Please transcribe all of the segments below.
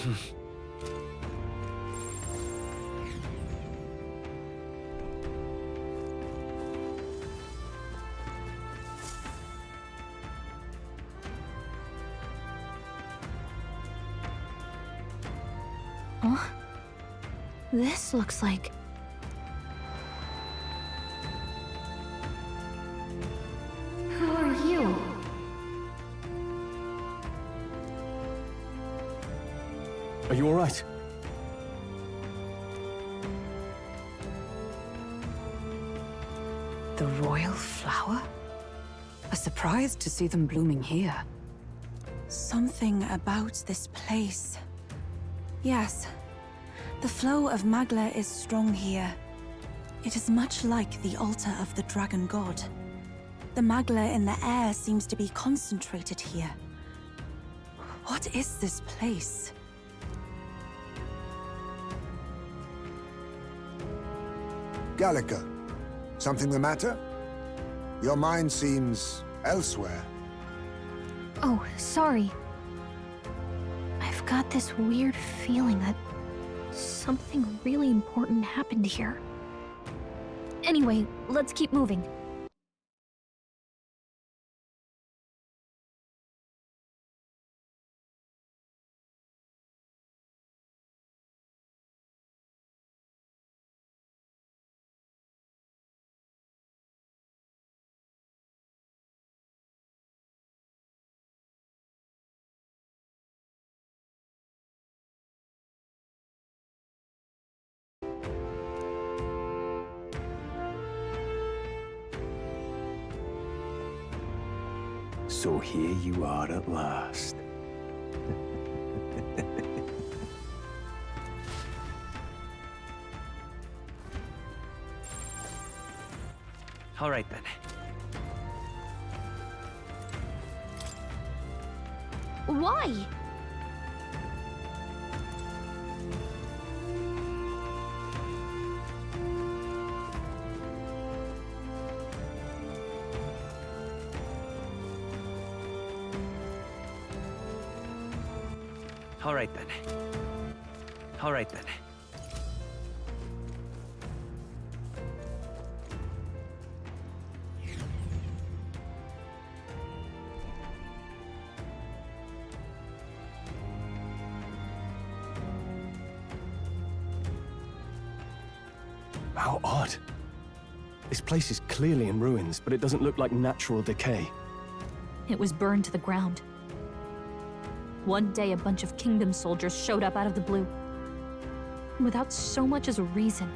Huh? This looks like... Who are you? Are you all right? The royal flower? A surprise to see them blooming here. Something about this place. Yes. The flow of Magla is strong here. It is much like the altar of the dragon god. The Magla in the air seems to be concentrated here. What is this place? Gallica, something the matter? Your mind seems elsewhere. Oh, sorry. I've got this weird feeling that something really important happened here. Anyway, let's keep moving. So here you are at last. All right then. Why? All right then. All right then. How odd. This place is clearly in ruins, but it doesn't look like natural decay. It was burned to the ground. One day, a bunch of Kingdom soldiers showed up out of the blue. Without so much as a reason.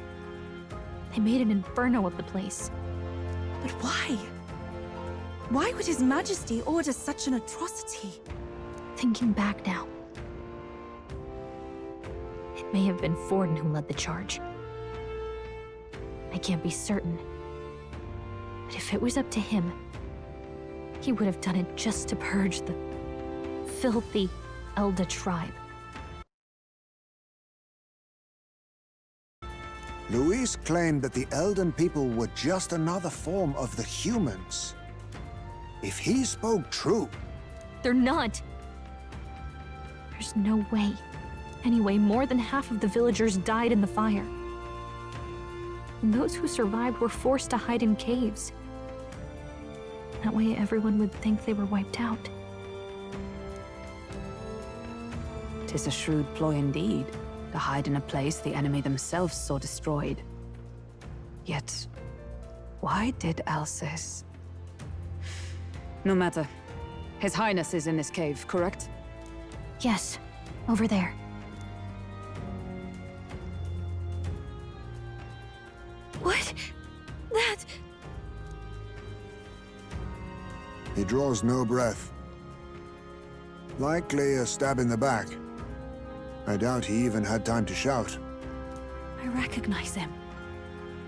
They made an inferno of the place. But why? Why would His Majesty order such an atrocity? Thinking back now, it may have been Forden who led the charge. I can't be certain. But if it was up to him, he would have done it just to purge the filthy Elda tribe. Luis claimed that the Elden people were just another form of the humans. If he spoke true... They're not. There's no way. Anyway, more than half of the villagers died in the fire. And those who survived were forced to hide in caves. That way everyone would think they were wiped out. 'Tis a shrewd ploy indeed, to hide in a place the enemy themselves saw destroyed. Yet, why did Alcest... No matter. His Highness is in this cave, correct? Yes, over there. What? That... He draws no breath. Likely a stab in the back. I doubt he even had time to shout. I recognize him.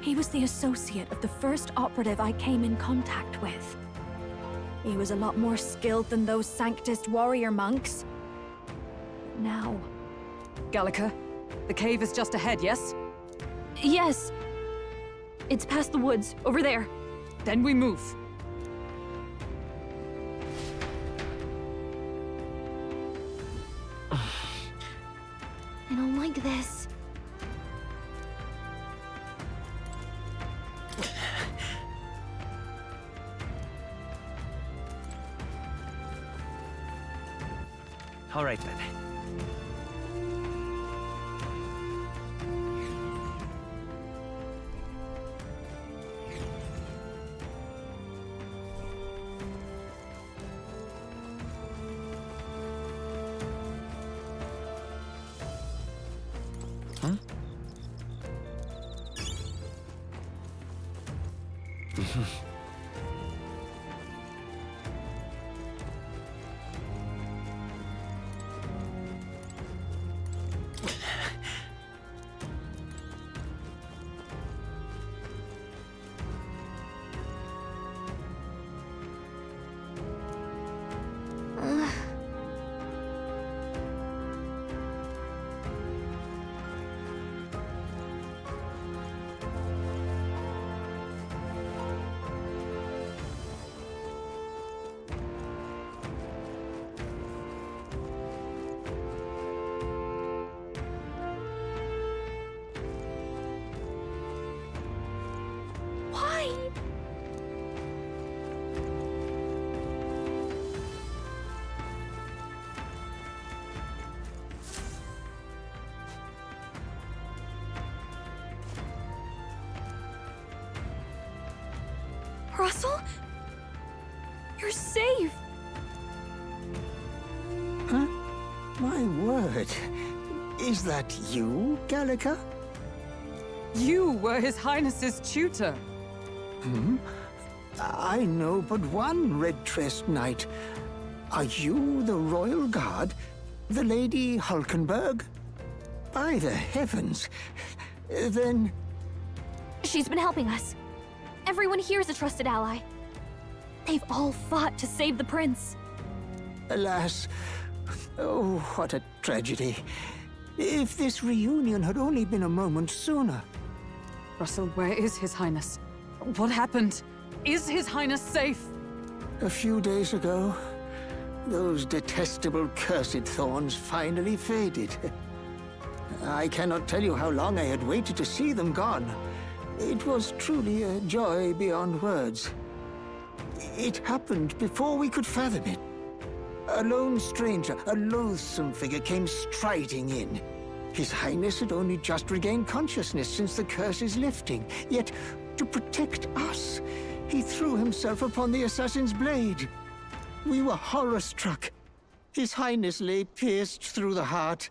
He was the associate of the first operative I came in contact with. He was a lot more skilled than those Sanctist warrior monks. Now... Gallica, the cave is just ahead, yes? Yes! It's past the woods, over there. Then we move. like this. All right then. Why? Russell? You're safe! Huh? My word. Is that you, Gallica? You were His Highness's tutor. I know but one red-tressed knight. Are you the Royal Guard? The Lady Hulkenberg? By the heavens! Then... She's been helping us. Everyone here is a trusted ally. They've all fought to save the prince. alas... Oh, what a tragedy. If this reunion had only been a moment sooner. Russell, where is His Highness? What happened? Is His Highness safe? A few days ago, those detestable cursed thorns finally faded. I cannot tell you how long I had waited to see them gone. It was truly a joy beyond words. It happened before we could fathom it. A lone stranger, a loathsome figure, came striding in. His Highness had only just regained consciousness since the curse's lifting. Yet, to protect us, he threw himself upon the assassin's blade. We were horror-struck. His Highness lay pierced through the heart,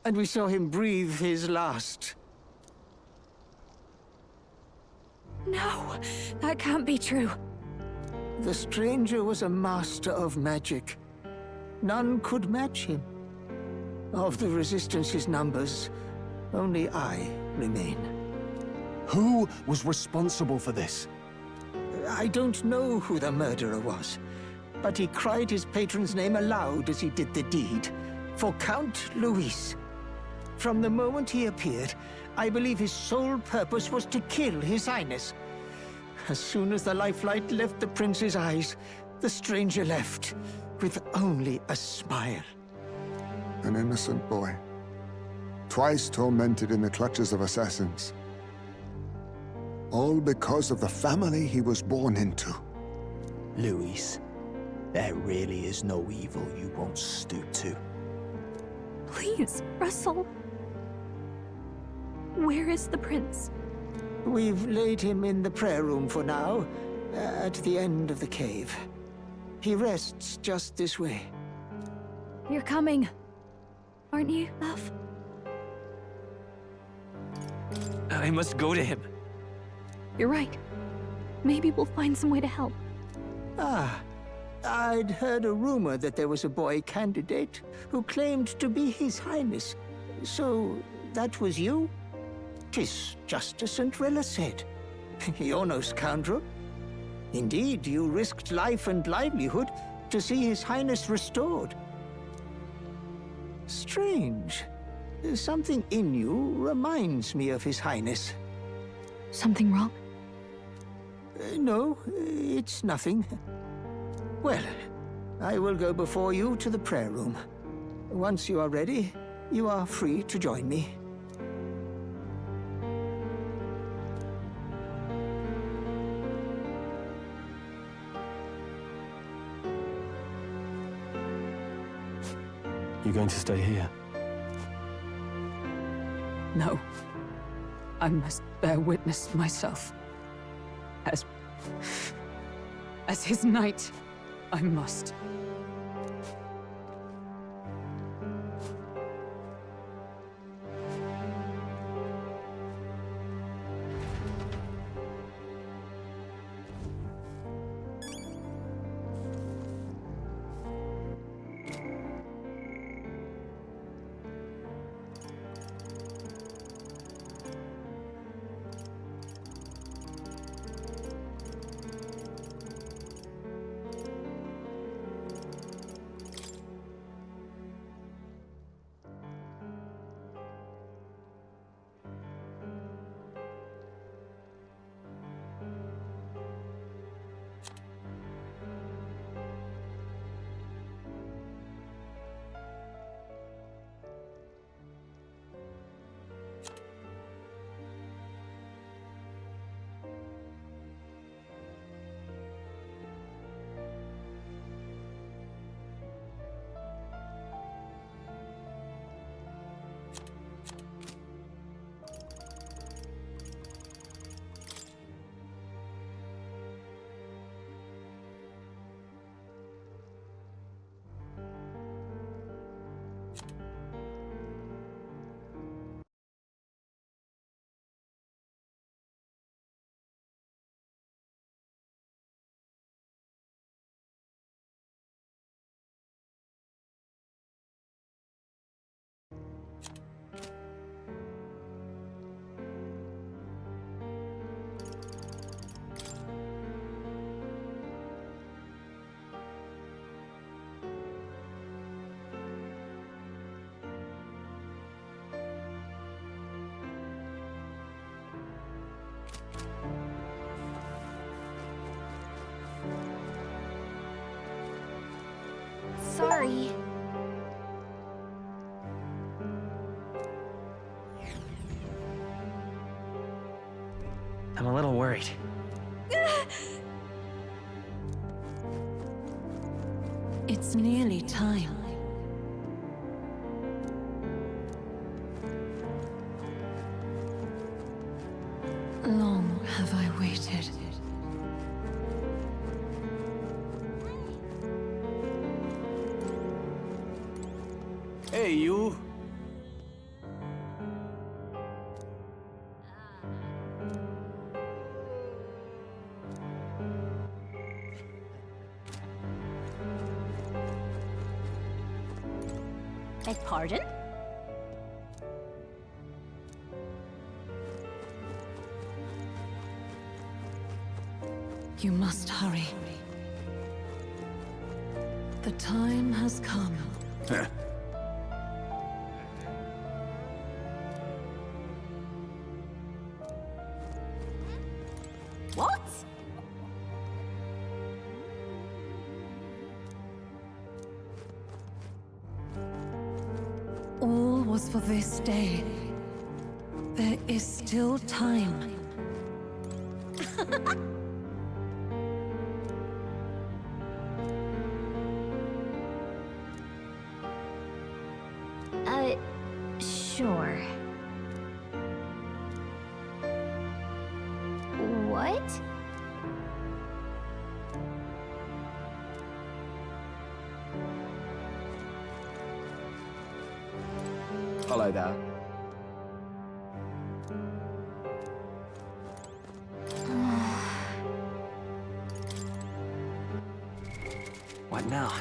and we saw him breathe his last. No, that can't be true. The stranger was a master of magic. None could match him. Of the Resistance's numbers, only I remain. Who was responsible for this? I don't know who the murderer was, but he cried his patron's name aloud as he did the deed. For Count Luis. From the moment he appeared, I believe his sole purpose was to kill His Highness. As soon as the lifelight left the prince's eyes, the stranger left, with only a smile. An innocent boy. Twice tormented in the clutches of assassins. All because of the family he was born into. Luis, there really is no evil you won't stoop to. Please, Russell. Where is the prince? We've laid him in the prayer room for now, at the end of the cave. He rests just this way. You're coming. Aren't you, love? I must go to him. You're right. Maybe we'll find some way to help. Ah, I'd heard a rumor that there was a boy candidate who claimed to be His Highness. So, that was you? 'Tis just as Cinderella said. You're no scoundrel. Indeed, you risked life and livelihood to see His Highness restored. Strange. Something in you reminds me of His Highness. Something wrong? No, it's nothing. Well, I will go before you to the prayer room. Once you are ready, you are free to join me. You going to stay here? No. I must bear witness myself. As his knight, I must. Sorry. I'm a little worried. It's nearly time. Long have I waited. Hey, you! Beg pardon? You must hurry. The time has come. What? All was for this day. There is still time. Sure. What? Hello there. What now?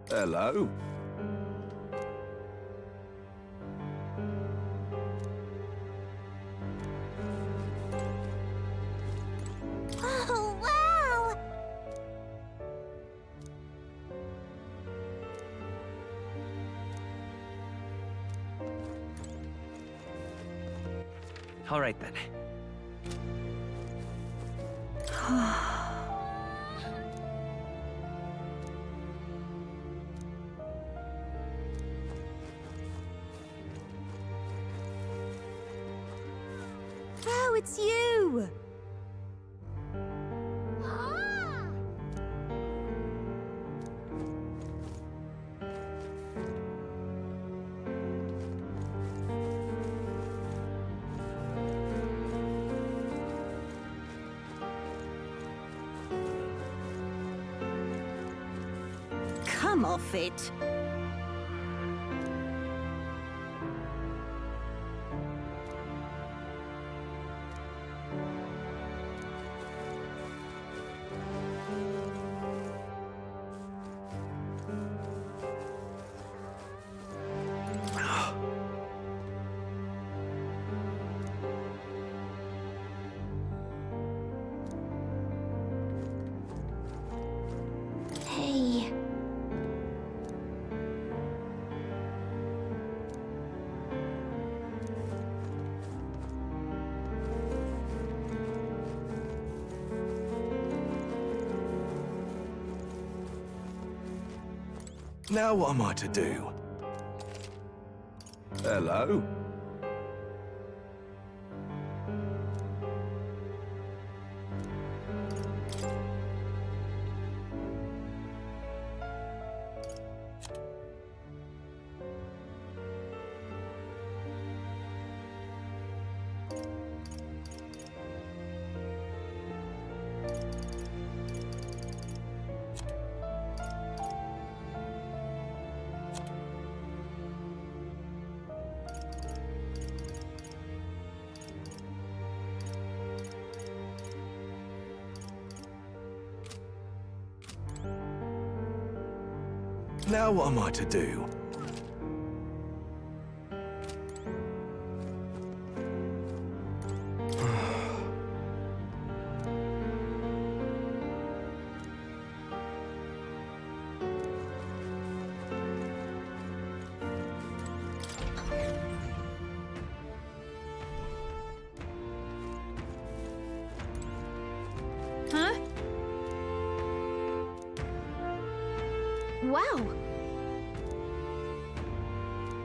Hello. All right then. Oh, it's you! Come off it! Hey. Now what am I to do? Hello? Now what am I to do? Huh? Wow.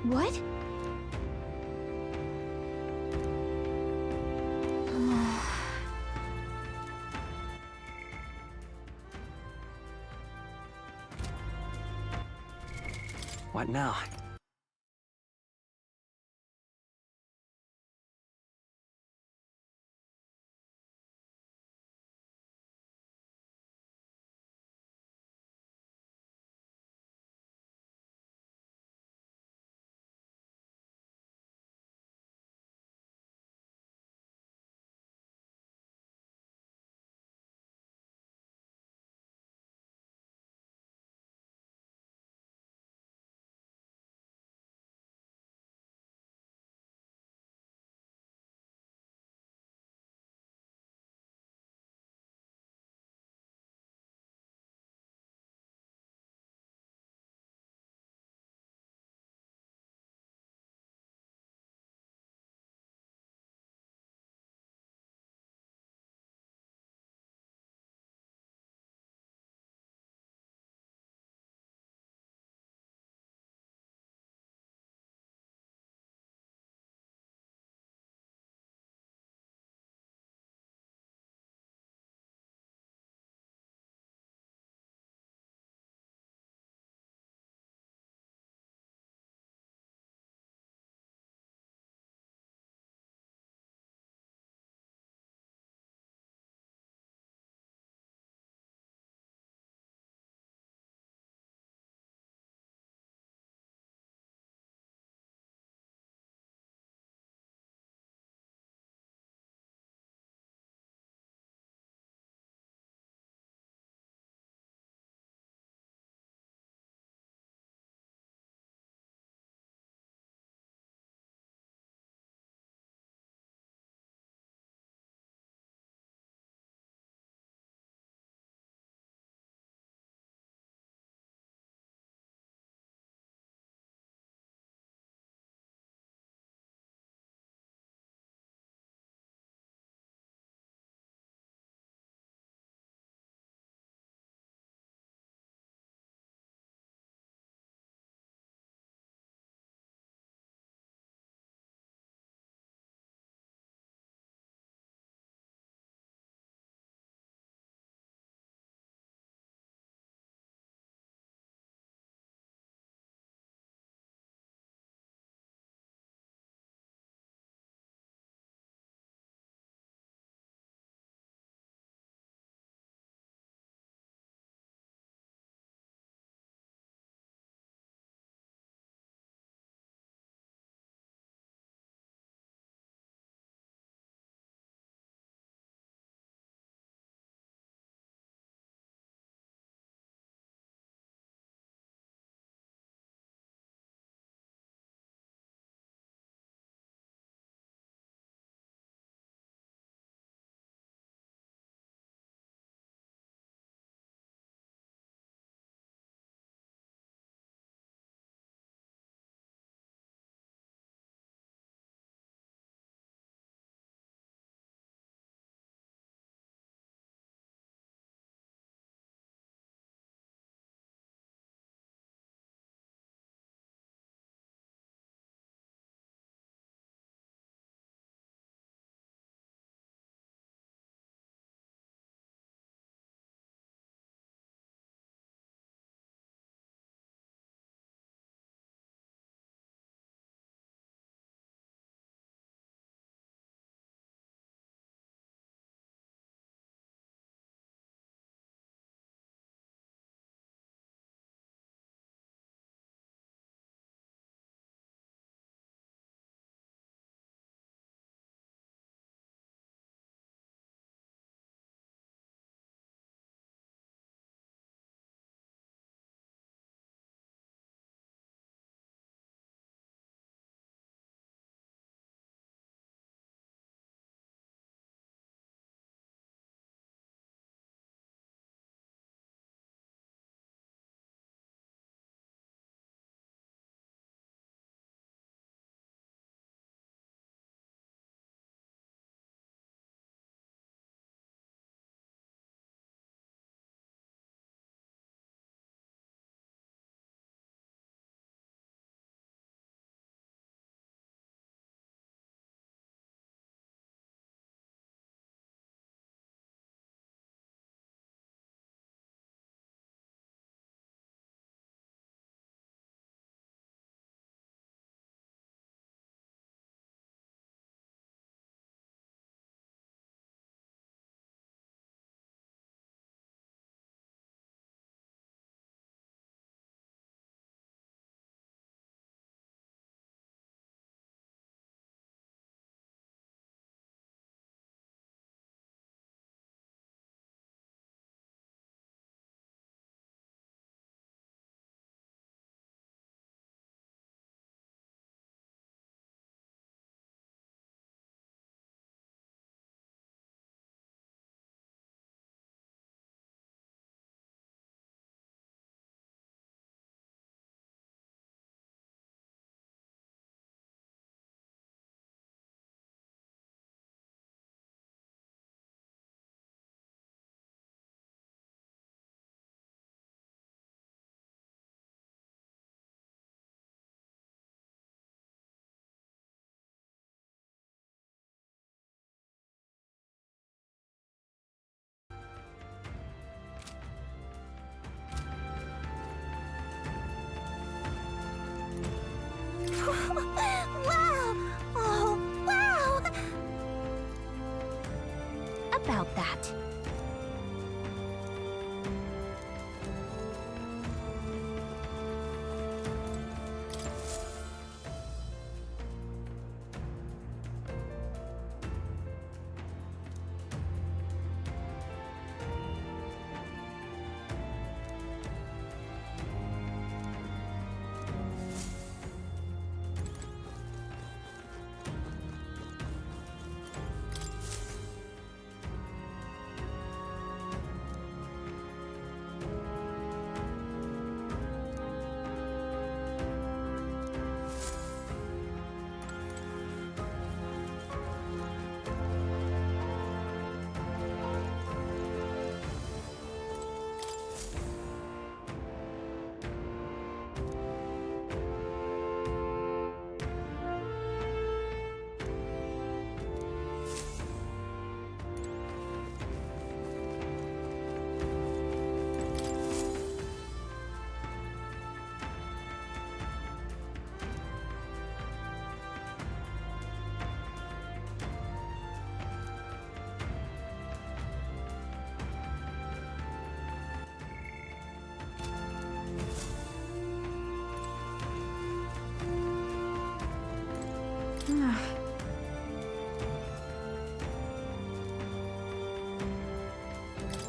What? What now?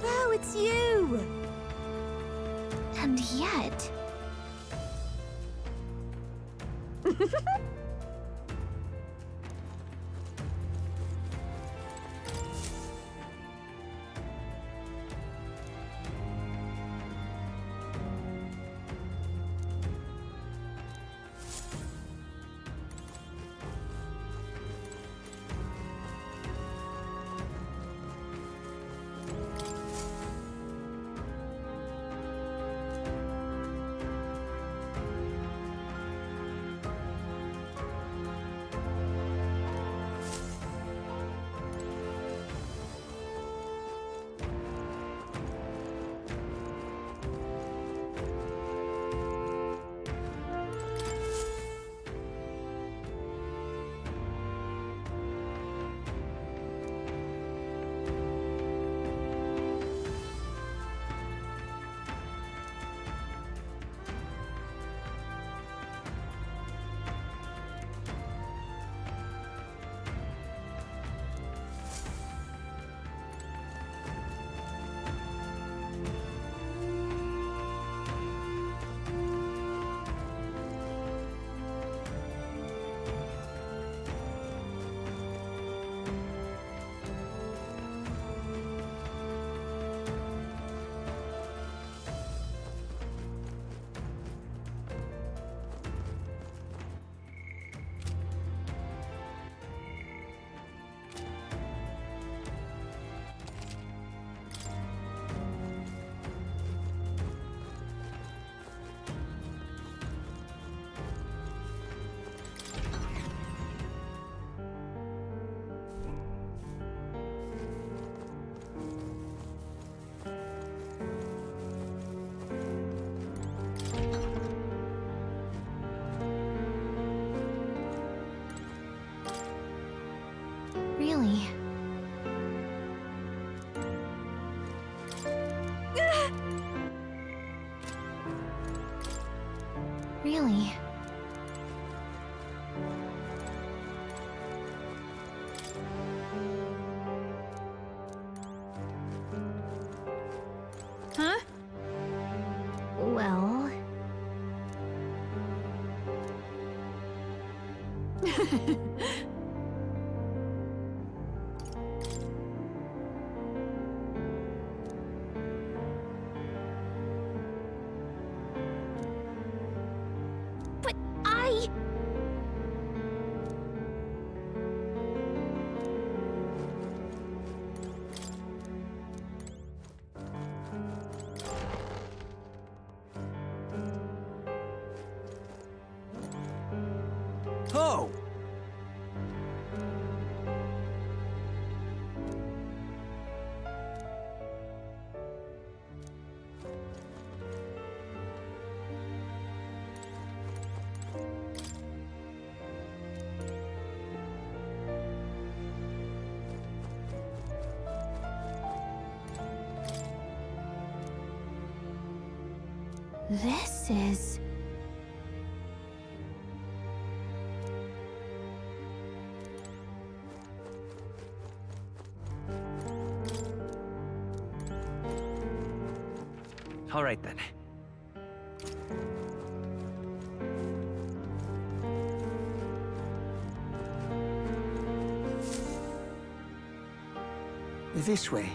Oh, it's you! And yet... Really? Really? Huh? Well... But I... Oh! This is... All right then. This way.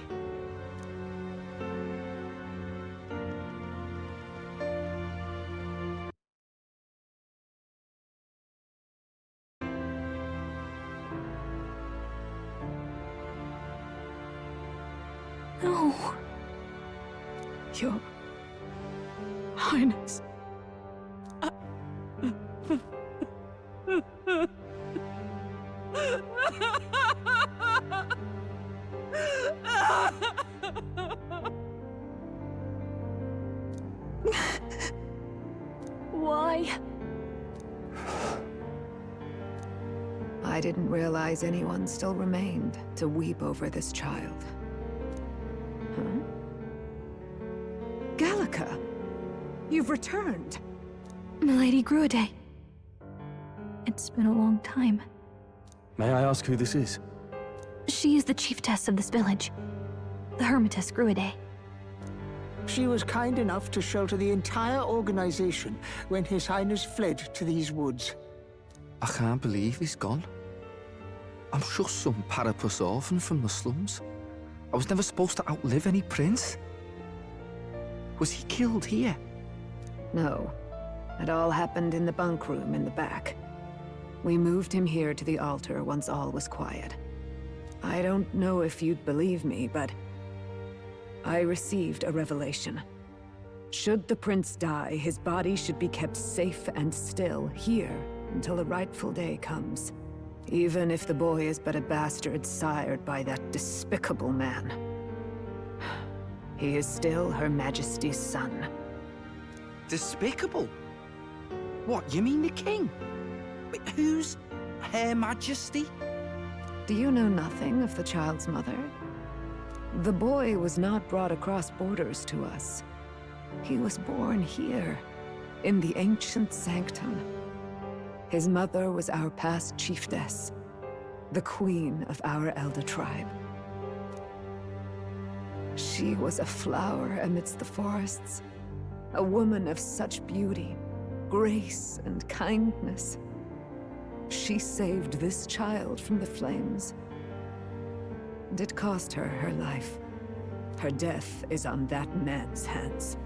No. Your Highness. Why? I didn't realize anyone still remained to weep over this child. Huh? Gallica! You've returned! Milady Gruaday. It's been a long time. May I ask who this is? She is the chiefess of this village, the Hermitess Gruidae. She was kind enough to shelter the entire organization when His Highness fled to these woods. I can't believe he's gone. I'm just some parapus orphan from the slums. I was never supposed to outlive any prince. Was he killed here? No. It all happened in the bunk room in the back. We moved him here to the altar once all was quiet. I don't know if you'd believe me, but I received a revelation. Should the prince die, his body should be kept safe and still here until the rightful day comes. Even if the boy is but a bastard sired by that despicable man. He is still Her Majesty's son. Despicable? What, you mean the king? Wait, who's Her Majesty? Do you know nothing of the child's mother? The boy was not brought across borders to us. He was born here, in the ancient sanctum. His mother was our past chiefess, the queen of our elder tribe. She was a flower amidst the forests, a woman of such beauty, grace, and kindness. She saved this child from the flames. And it cost her her life. Her death is on that man's hands.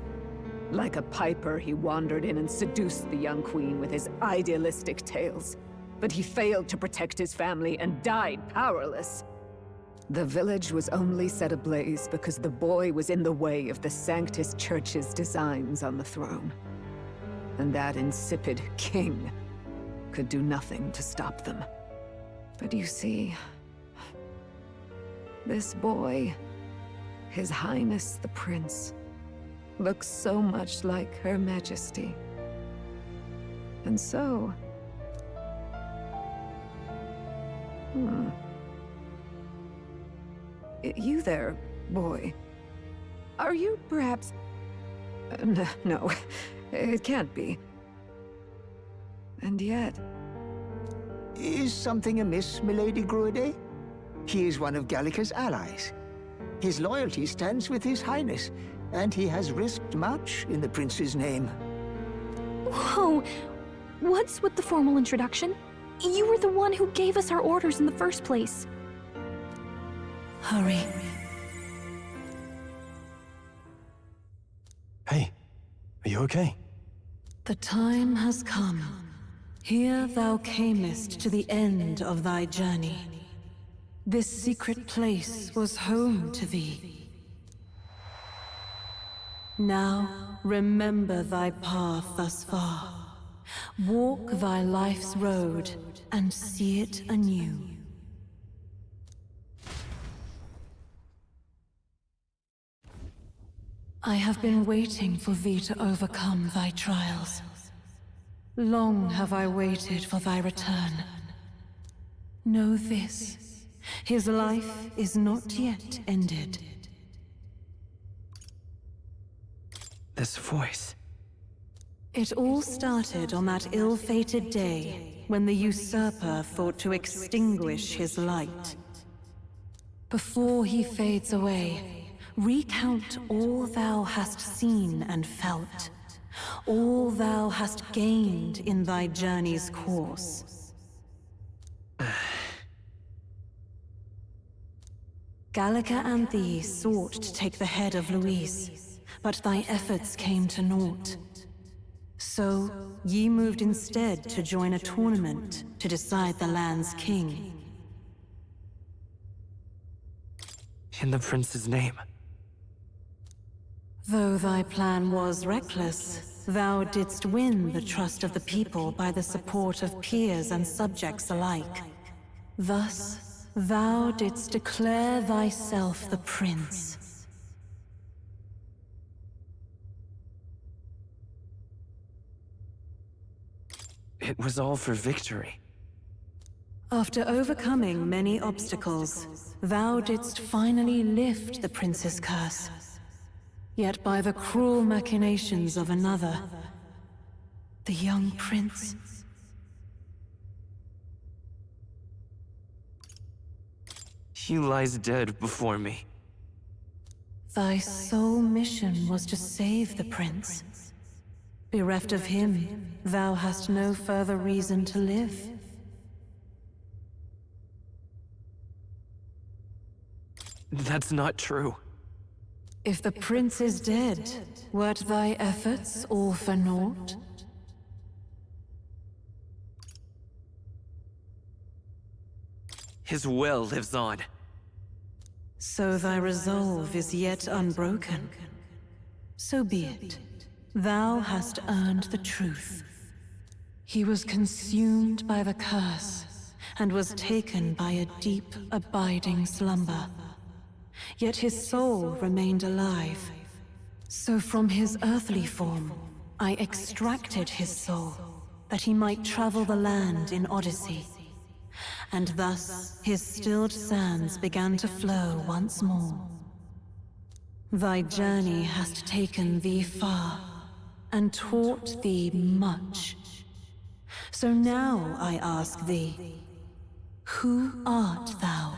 Like a piper, he wandered in and seduced the young queen with his idealistic tales. But he failed to protect his family and died powerless. The village was only set ablaze because the boy was in the way of the Sanctus Church's designs on the throne. And that insipid king could do nothing to stop them. But you see, this boy, His Highness the Prince, looks so much like Her Majesty. And so... You there, boy. Are you perhaps... No, it can't be. And yet... Is something amiss, Milady Gruidae? He is one of Gallica's allies. His loyalty stands with His Highness, and he has risked much in the prince's name. Whoa! What's with the formal introduction? You were the one who gave us our orders in the first place. Hurry. Hey, are you okay? The time has come. Here thou camest to the end of thy journey. This secret place was home to thee. Now remember thy path thus far. Walk thy life's road and see it anew. I have been waiting for thee to overcome thy trials. Long have I waited for thy return. Know this, his life is not yet ended. This voice. It all started on that ill-fated day when the usurper thought to extinguish his light. Before he fades away, recount all thou hast seen and felt, all thou hast gained in thy journey's course. Gallica and thee sought to take the head of Luis, but thy efforts came to naught. So, ye moved instead to join a tournament to decide the land's king. In the prince's name. Though thy plan was reckless, thou didst win the trust of the people by the support of peers and subjects alike. Thus, thou didst declare thyself the prince. It was all for victory. After overcoming many obstacles, thou didst finally lift the prince's curse. Yet by the cruel machinations of another, the young prince, He lies dead before me. Thy sole mission was to save the prince. Bereft of him, thou hast no further reason to live. That's not true. If the prince is dead, weren't thy efforts all for naught? His will lives on. So thy resolve is yet unbroken. So be it. Thou hast earned the truth. He was consumed by the curse, and was taken by a deep, abiding slumber. Yet his soul remained alive. So from his earthly form, I extracted his soul, that he might travel the land in Odyssey. And thus his stilled sands began to flow once more. Thy journey hast taken thee far, and taught thee much. So now I ask thee, who art thou?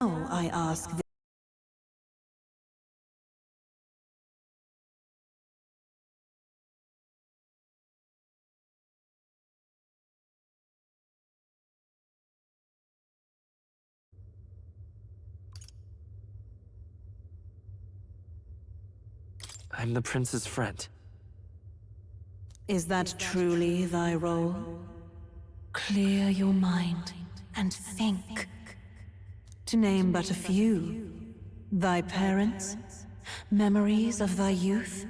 Now I ask thee. I'm the prince's friend. Is that truly thy role? Clear your mind and think. To name but a few, thy parents, memories of thy youth.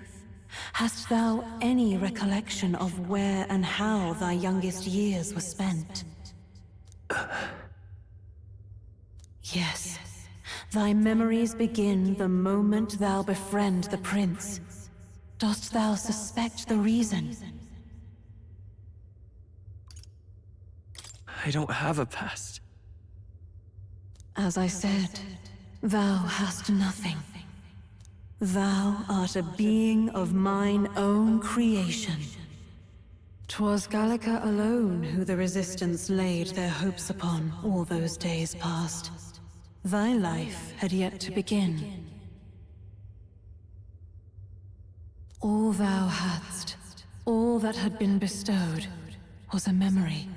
Hast thou any recollection of where and how thy youngest years were spent? Yes. Thy memories begin the moment thou befriend the prince. Dost thou suspect the reason? I don't have a past. As I said, thou hast nothing. Thou art a being of mine own creation. 'Twas Gallica alone who the Resistance laid their hopes upon all those days past. Thy life had yet to begin. All thou hadst, all that had been bestowed, was a memory.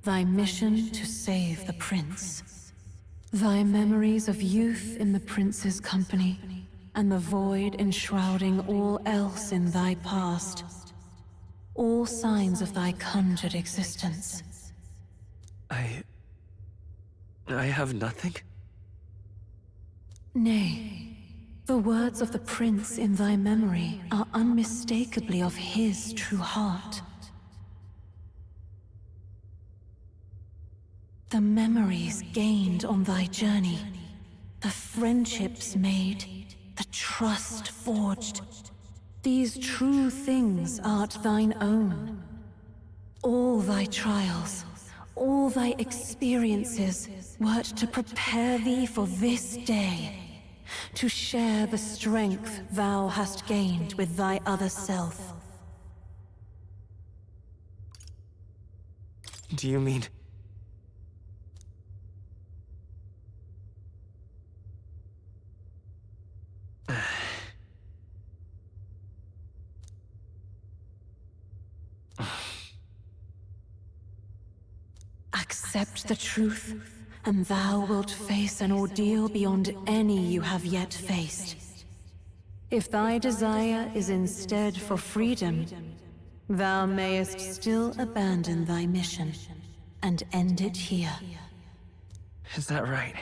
Thy mission to save the prince. Thy memories of youth in the prince's company, and the void enshrouding all else in thy past. All signs of thy conjured existence. I have nothing? Nay, the words of the prince in thy memory are unmistakably of his true heart. The memories gained on thy journey, the friendships made, the trust forged. These true things art thine own. All thy trials, all thy experiences wert to prepare thee for this day, to share the strength thou hast gained with thy other self. Do you mean... Accept the truth, and thou wilt face an ordeal beyond any you have yet faced. If thy desire is instead for freedom, thou mayest still abandon thy mission, and end it here. Is that right?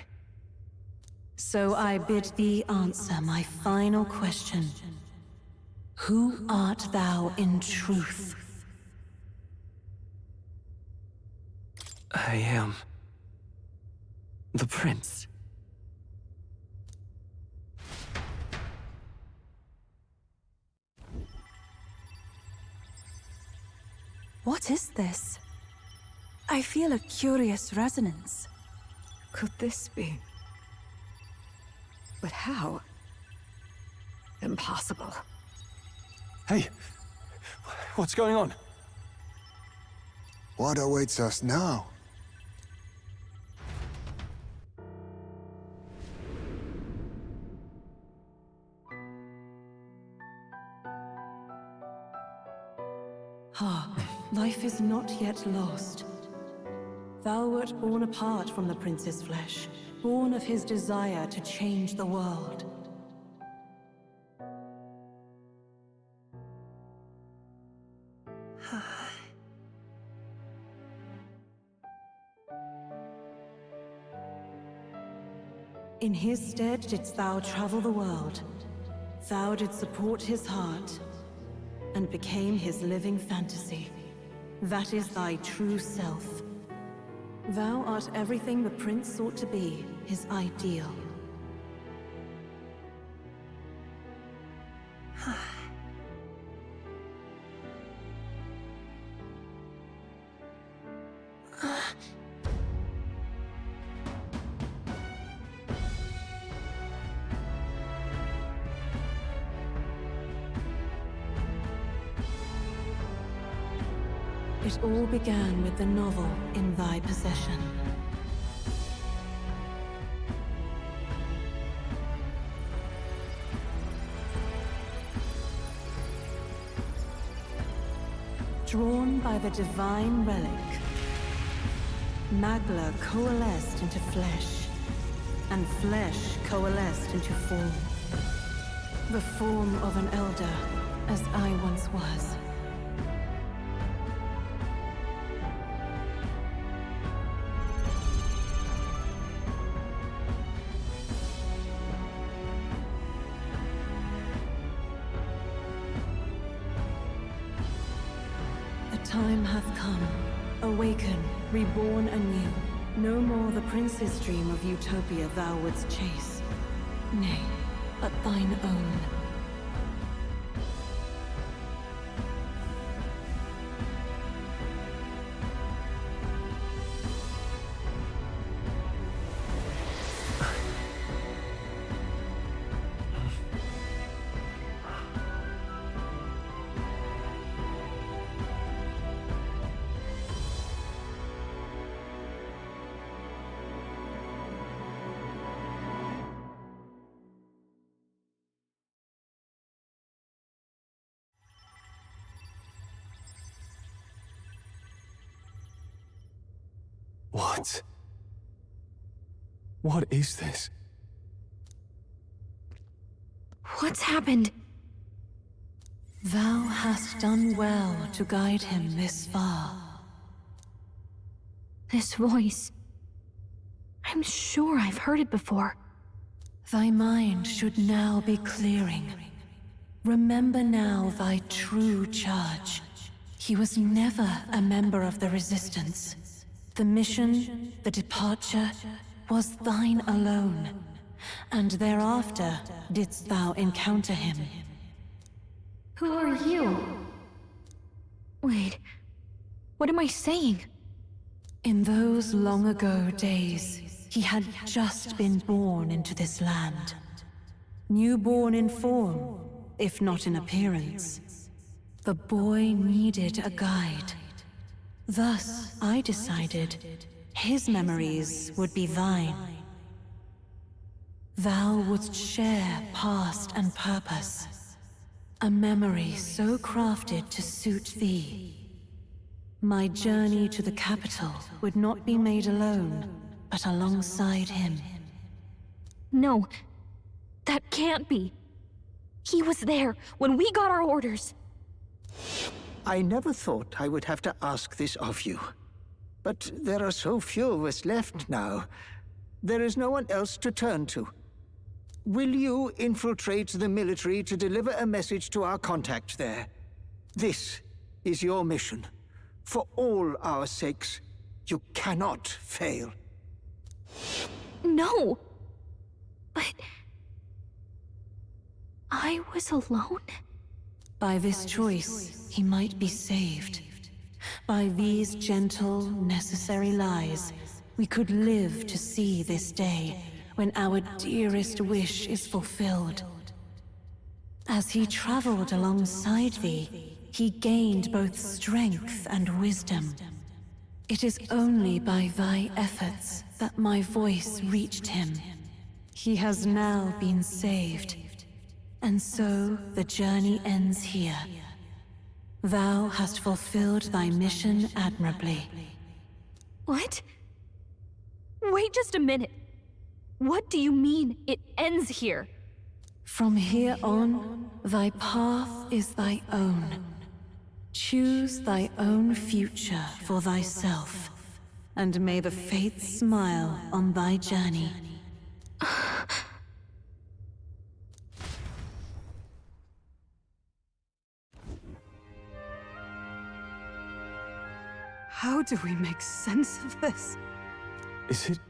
So I bid thee answer my final question. Who art thou in truth? I am... the prince. What is this? I feel a curious resonance. Could this be? But how? Impossible. Hey, what's going on? What awaits us now? Life is not yet lost. Thou wert born apart from the prince's flesh, born of his desire to change the world. In his stead didst thou travel the world. Thou didst support his heart, and became his living fantasy. That is thy true self. Thou art everything the prince sought to be, his ideal. It all began with the novel in thy possession. Drawn by the divine relic, Magla coalesced into flesh, and flesh coalesced into form. The form of an elder, as I once was. Time hath come. Awaken, reborn anew. No more the prince's dream of utopia thou wouldst chase. Nay, but thine own. What? What is this? What's happened? Thou hast done well to guide him this far. This voice. I'm sure I've heard it before. Thy mind should now be clearing. Remember now thy true charge. He was never a member of the Resistance. The mission, the departure, was thine alone, and thereafter didst thou encounter him. Who are you? Wait, what am I saying? In those long ago days, he had just been born into this land. Newborn in form, if not in appearance. The boy needed a guide. Thus, I decided his memories would be thine. Thou wouldst share past and purpose. A memory so crafted to suit thee. My journey to the capital would not be made alone, but alongside him. No, that can't be. He was there when we got our orders. I never thought I would have to ask this of you. But there are so few of us left now. There is no one else to turn to. Will you infiltrate the military to deliver a message to our contact there? This is your mission. For all our sakes, you cannot fail. No! But... I was alone? By this choice, he might be saved. By these gentle, necessary lies, we could live to see this day when our dearest wish is fulfilled. As he traveled alongside thee, he gained both strength and wisdom. It is only by thy efforts that my voice reached him. He has now been saved. And so, the journey ends here. Thou hast fulfilled thy mission admirably. What? Wait just a minute. What do you mean, it ends here? From here on, thy path is thy own. Choose thy own future for thyself, and may the fates smile on thy journey. How do we make sense of this? Is it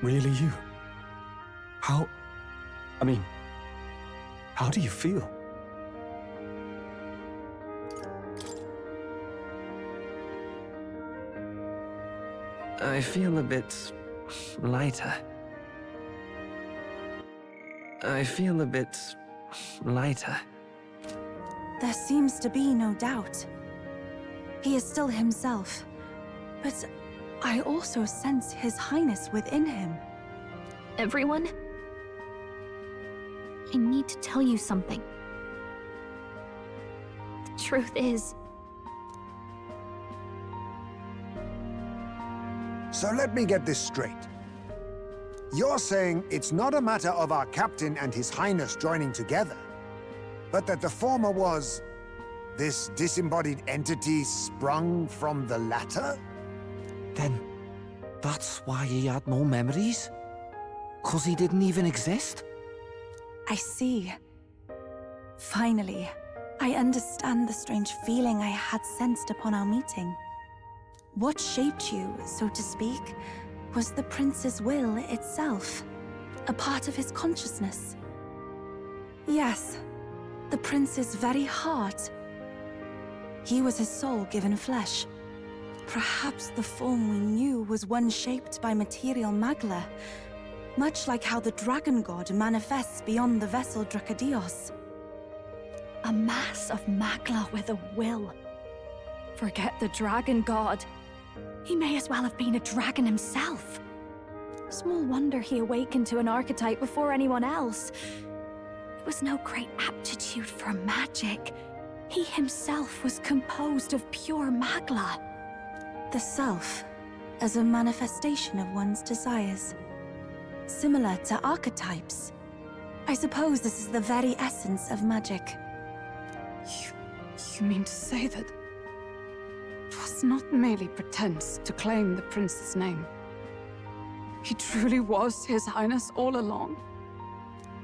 really you? How... I mean, how do you feel? I feel a bit lighter. I feel a bit lighter. There seems to be no doubt. He is still himself, but I also sense His Highness within him. Everyone? I need to tell you something. The truth is, So let me get this straight. You're saying it's not a matter of our captain and His Highness joining together, but that the former was this disembodied entity sprung from the latter? Then, that's why he had no memories? 'Cause he didn't even exist? I see. Finally, I understand the strange feeling I had sensed upon our meeting. What shaped you, so to speak, was the prince's will itself, a part of his consciousness. Yes, the prince's very heart. He was his soul given flesh. Perhaps the form we knew was one shaped by material Magla, much like how the dragon god manifests beyond the vessel Dracadios. a mass of Magla with a will. Forget the dragon god. He may as well have been a dragon himself. Small wonder he awakened to an archetype before anyone else. It was no great aptitude for magic. He himself was composed of pure Magla. The self, as a manifestation of one's desires. Similar to archetypes. I suppose this is the very essence of magic. You mean to say that it was not merely pretense to claim the prince's name? He truly was His Highness all along?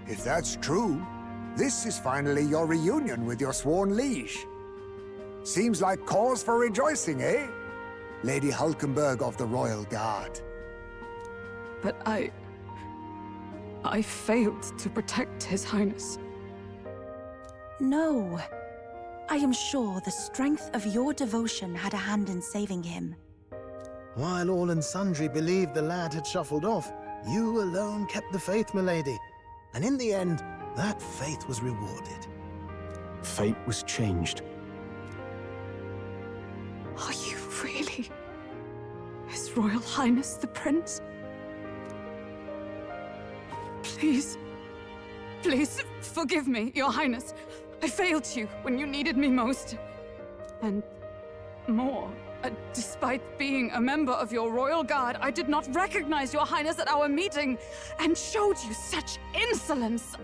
If that's true, this is finally your reunion with your sworn liege. Seems like cause for rejoicing, eh? Lady Hulkenberg of the Royal Guard. But I failed to protect His Highness. No. I am sure the strength of your devotion had a hand in saving him. While all and sundry believed the lad had shuffled off, you alone kept the faith, milady. And in the end, that faith was rewarded. Fate was changed. Are you really His Royal Highness the Prince? Please, please forgive me, Your Highness. I failed you when you needed me most. And more, despite being a member of your Royal Guard, I did not recognize Your Highness at our meeting and showed you such insolence.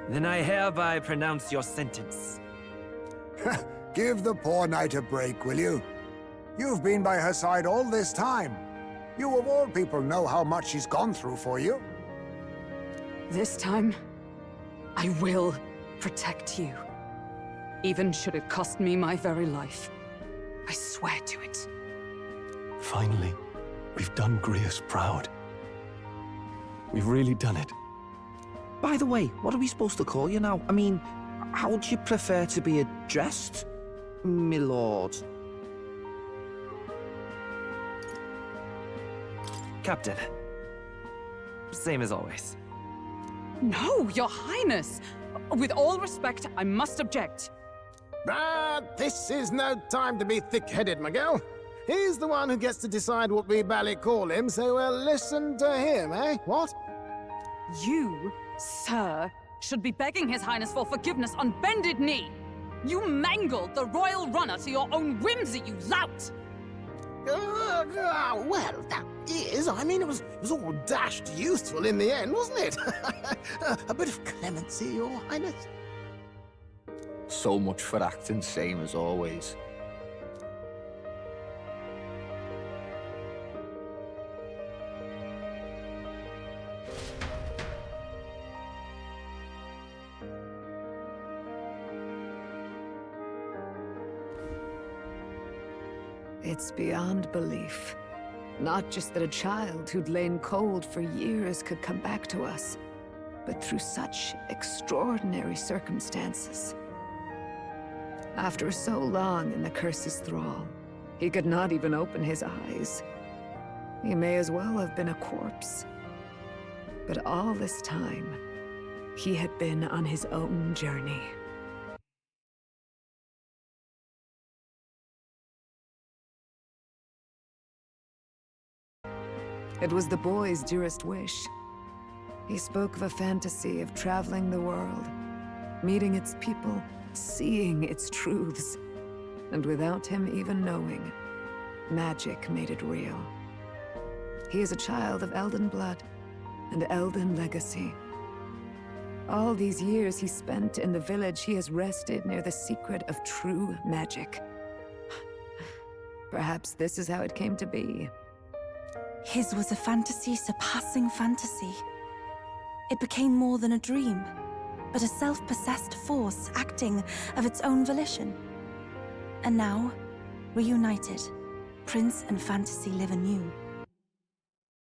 Then I hereby pronounce your sentence. Give the poor knight a break, will you? You've been by her side all this time. You of all people know how much she's gone through for you. This time, I will protect you. Even should it cost me my very life. I swear to it. Finally, we've done Grius proud. We've really done it. By the way, what are we supposed to call you now? I mean, how would you prefer to be addressed, my lord? Captain. Same as always. No, Your Highness! With all respect, I must object. But this is no time to be thick-headed, Miguel. He's the one who gets to decide what we bally call him, so we'll listen to him, eh? What? You, sir, should be begging His Highness for forgiveness on bended knee! You mangled the royal runner to your own whimsy, you lout! Well, that is. I mean, it was all dashed useful in the end, wasn't it? A bit of clemency, Your Highness. So much for acting same as always. It's beyond belief. Not just that a child who'd lain cold for years could come back to us, but through such extraordinary circumstances. After so long in the curse's thrall, he could not even open his eyes. He may as well have been a corpse. But all this time, he had been on his own journey. It was the boy's dearest wish. He spoke of a fantasy of traveling the world, meeting its people, seeing its truths. And without him even knowing, magic made it real. He is a child of Elden blood and Elden legacy. All these years he spent in the village, he has rested near the secret of true magic. Perhaps this is how it came to be. His was a fantasy surpassing fantasy. It became more than a dream, but a self-possessed force acting of its own volition. And now, reunited, Prince and fantasy live anew.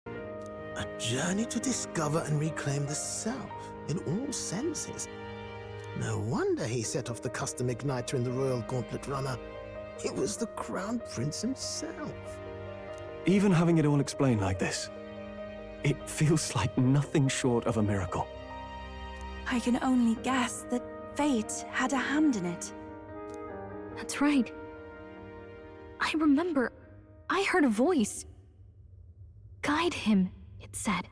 A journey to discover and reclaim the self, in all senses. No wonder he set off the custom igniter in the Royal Gauntlet Runner. It was the Crown Prince himself. Even having it all explained like this, it feels like nothing short of a miracle. I can only guess that fate had a hand in it. That's right. I remember, I heard a voice. Guide him, it said.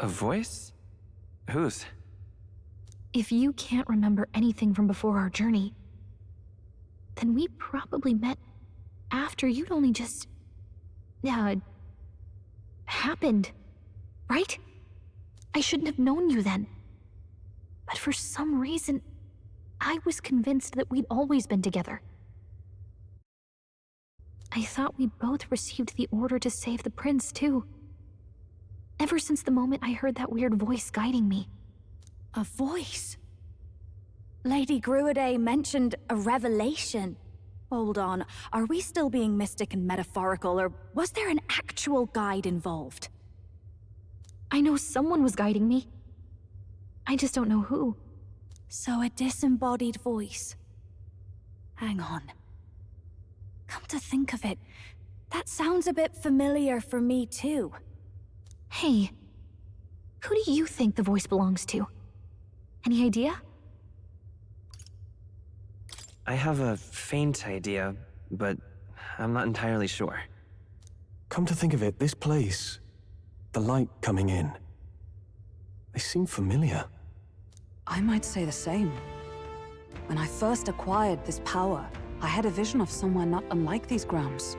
A voice? Whose? If you can't remember anything from before our journey, then we probably met after you'd only just... happened, right? I shouldn't have known you then. But for some reason, I was convinced that we'd always been together. I thought we both received the order to save the prince, too. Ever since the moment I heard that weird voice guiding me. A voice? Lady Gruaday mentioned a revelation. Hold on, are we still being mystic and metaphorical, or was there an actual guide involved? I know someone was guiding me. I just don't know who. So a disembodied voice. Hang on. Come to think of it, that sounds a bit familiar for me too. Hey, who do you think the voice belongs to? Any idea? I have a faint idea, but I'm not entirely sure. Come to think of it, this place, the light coming in, they seem familiar. I might say the same. When I first acquired this power, I had a vision of somewhere not unlike these grounds.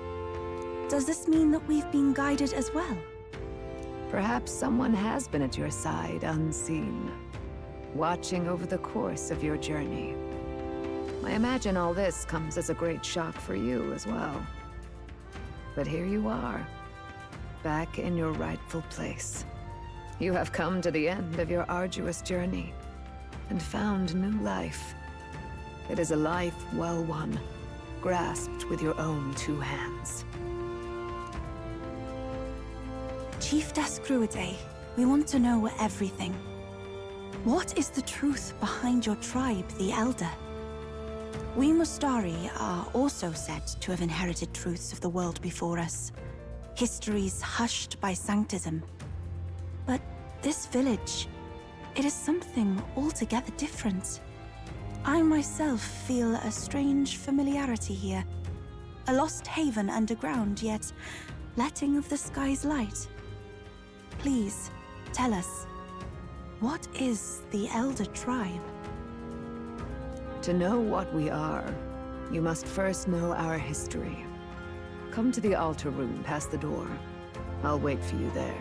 Does this mean that we've been guided as well? Perhaps someone has been at your side unseen, watching over the course of your journey. I imagine all this comes as a great shock for you as well. But here you are, back in your rightful place. You have come to the end of your arduous journey and found new life. It is a life well won, grasped with your own two hands. Chiefess Gruaday, we want to know everything. What is the truth behind your tribe, the Elder? We Mustari are also said to have inherited truths of the world before us. Histories hushed by sanctism. But this village, it is something altogether different. I myself feel a strange familiarity here. A lost haven underground, yet letting of the sky's light. Please, tell us. What is the Elder Tribe? To know what we are, you must first know our history. Come to the altar room past the door. I'll wait for you there.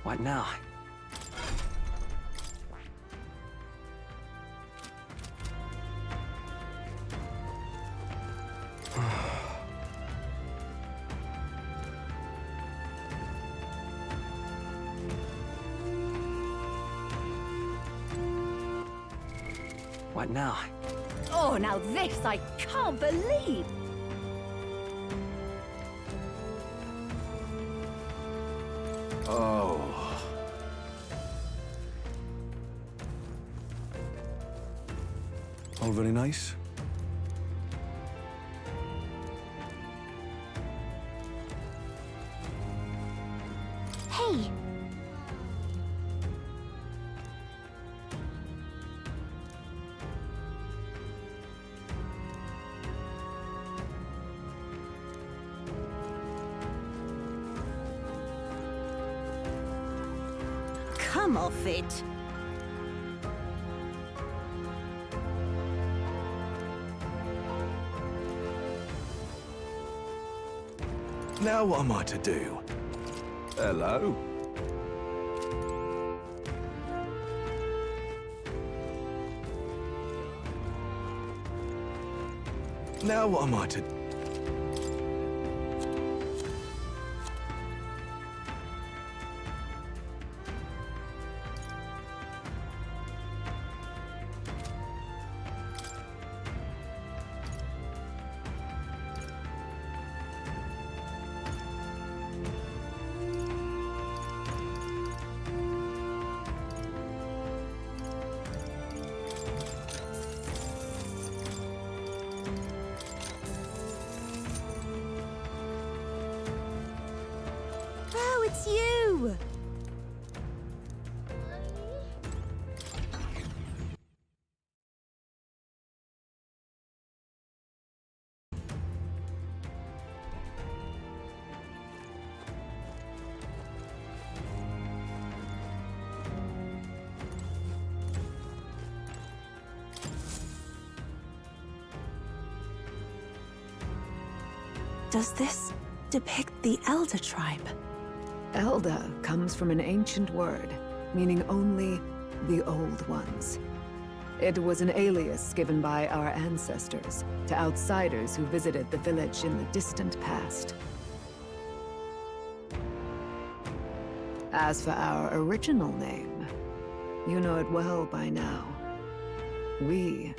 What now? What now? Oh, now this I can't believe! Oh. All very nice. Hey! Come off it. Now what am I to do? Hello? Now what am I to... Oh, it's you! Does this depict the Elder Tribe? Elda comes from an ancient word, meaning only the Old Ones. It was an alias given by our ancestors to outsiders who visited the village in the distant past. As for our original name, you know it well by now. We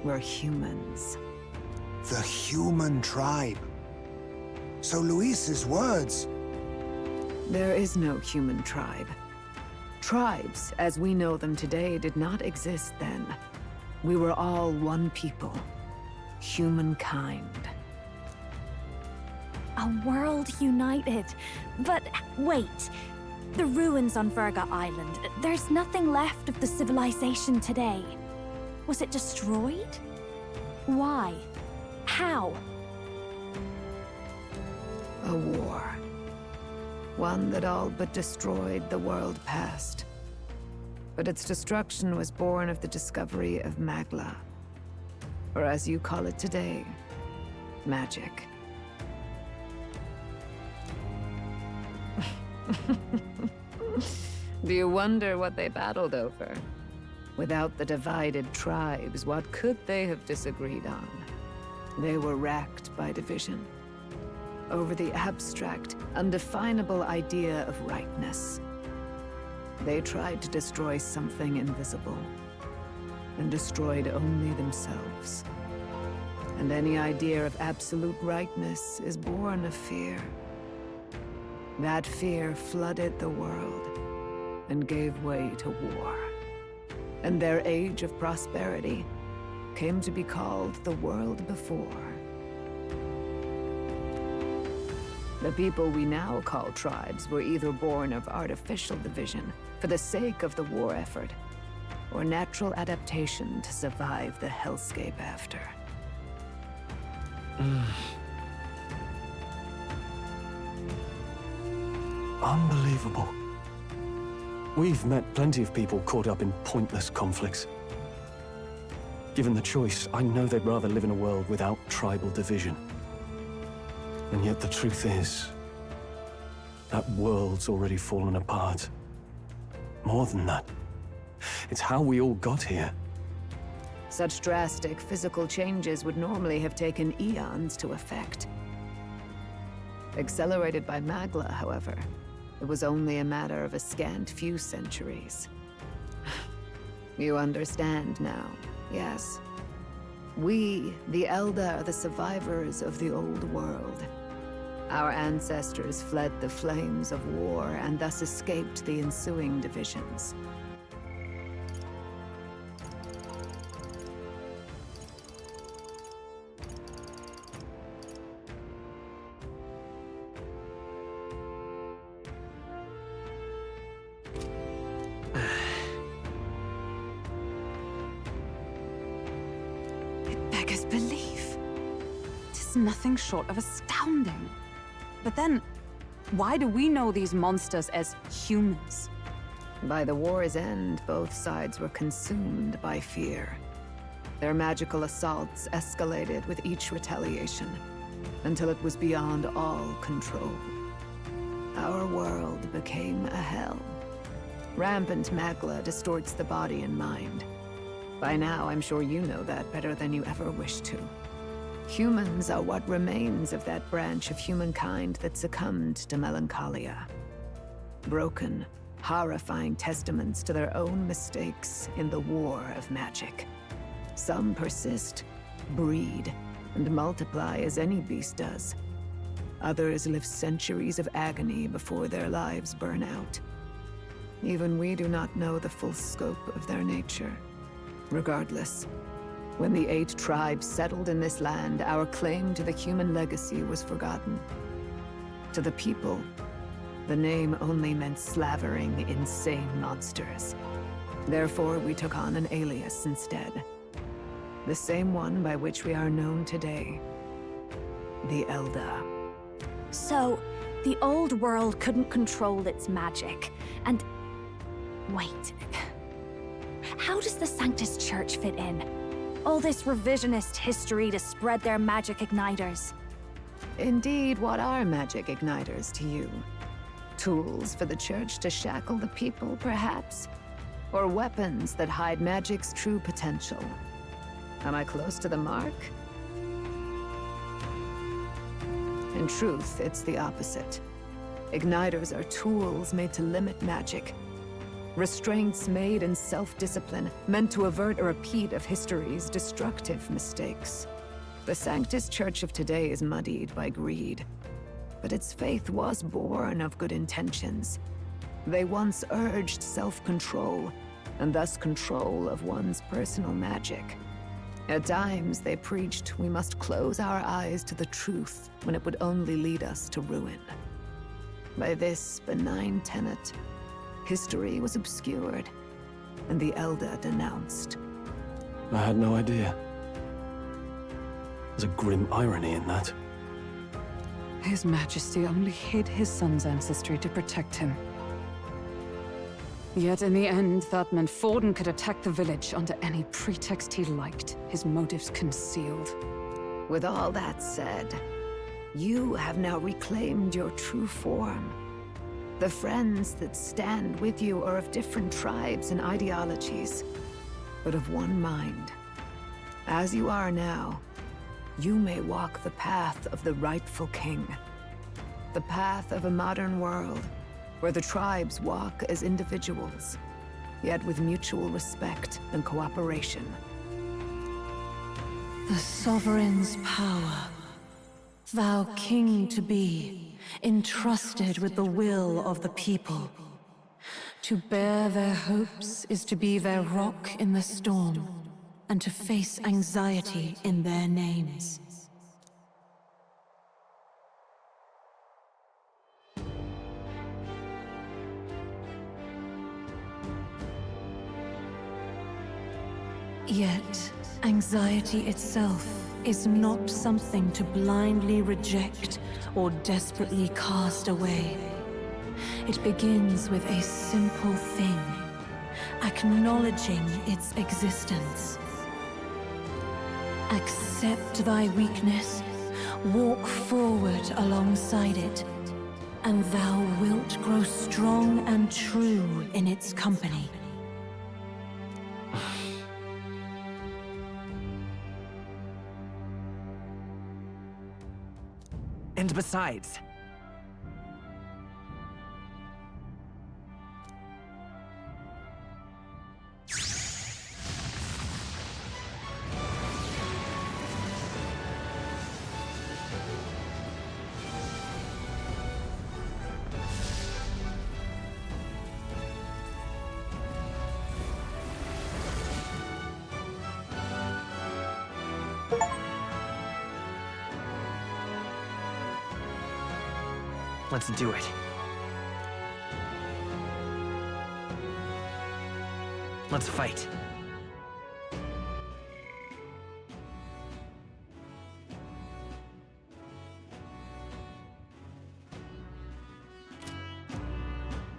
were humans. The human tribe. So Luis's words... There is no human tribe. Tribes, as we know them today, did not exist then. We were all one people. Humankind. A world united. But wait. The ruins on Virga Island. There's nothing left of the civilization today. Was it destroyed? Why? How? A war. One that all but destroyed the world past. But its destruction was born of the discovery of Magla. Or as you call it today, magic. Do you wonder what they battled over? Without the divided tribes, what could they have disagreed on? They were racked by division. Over the abstract, undefinable idea of rightness. They tried to destroy something invisible, and destroyed only themselves. And any idea of absolute rightness is born of fear. That fear flooded the world, and gave way to war. And their age of prosperity came to be called the World Before. The people we now call tribes were either born of artificial division for the sake of the war effort, or natural adaptation to survive the hellscape after. Unbelievable. We've met plenty of people caught up in pointless conflicts. Given the choice, I know they'd rather live in a world without tribal division. And yet the truth is, that world's already fallen apart. More than that, it's how we all got here. Such drastic physical changes would normally have taken eons to effect. Accelerated by Magla, however, it was only a matter of a scant few centuries. You understand now, yes? We, the Elder, are the survivors of the old world. Our ancestors fled the flames of war and thus escaped the ensuing divisions. It beggars belief. Tis nothing short of astounding. But then, why do we know these monsters as humans? By the war's end, both sides were consumed by fear. Their magical assaults escalated with each retaliation, until it was beyond all control. Our world became a hell. Rampant Magla distorts the body and mind. By now, I'm sure you know that better than you ever wished to. Humans are what remains of that branch of humankind that succumbed to melancholia. Broken, horrifying testaments to their own mistakes in the war of magic. Some persist, breed, and multiply as any beast does. Others live centuries of agony before their lives burn out. Even we do not know the full scope of their nature. Regardless, when the 8 tribes settled in this land, our claim to the human legacy was forgotten. To the people, the name only meant slavering, insane monsters. Therefore, we took on an alias instead. The same one by which we are known today. The Elder. So, the old world couldn't control its magic, and... Wait. How does the Sanctus Church fit in? All this revisionist history to spread their magic igniters. Indeed, what are magic igniters to you? Tools for the Church to shackle the people, perhaps? Or weapons that hide magic's true potential? Am I close to the mark? In truth, it's the opposite. Igniters are tools made to limit magic. Restraints made in self-discipline, meant to avert a repeat of history's destructive mistakes. The Sanctus Church of today is muddied by greed, but its faith was born of good intentions. They once urged self-control, and thus control of one's personal magic. At times, they preached we must close our eyes to the truth when it would only lead us to ruin. By this benign tenet, history was obscured, and the Elder denounced. I had no idea. There's a grim irony in that. His Majesty only hid his son's ancestry to protect him. Yet in the end, that meant Forden could attack the village under any pretext he liked, his motives concealed. With all that said, you have now reclaimed your true form. The friends that stand with you are of different tribes and ideologies, but of one mind. As you are now, you may walk the path of the rightful king. The path of a modern world, where the tribes walk as individuals, yet with mutual respect and cooperation. The Sovereign's power, thou king to be, entrusted with the will of the people. To bear their hopes is to be their rock in the storm, and to face anxiety in their names. Yet, anxiety itself is not something to blindly reject or desperately cast away. It begins with a simple thing, acknowledging its existence. Accept thy weakness, walk forward alongside it, and thou wilt grow strong and true in its company. And besides, let's do it. Let's fight.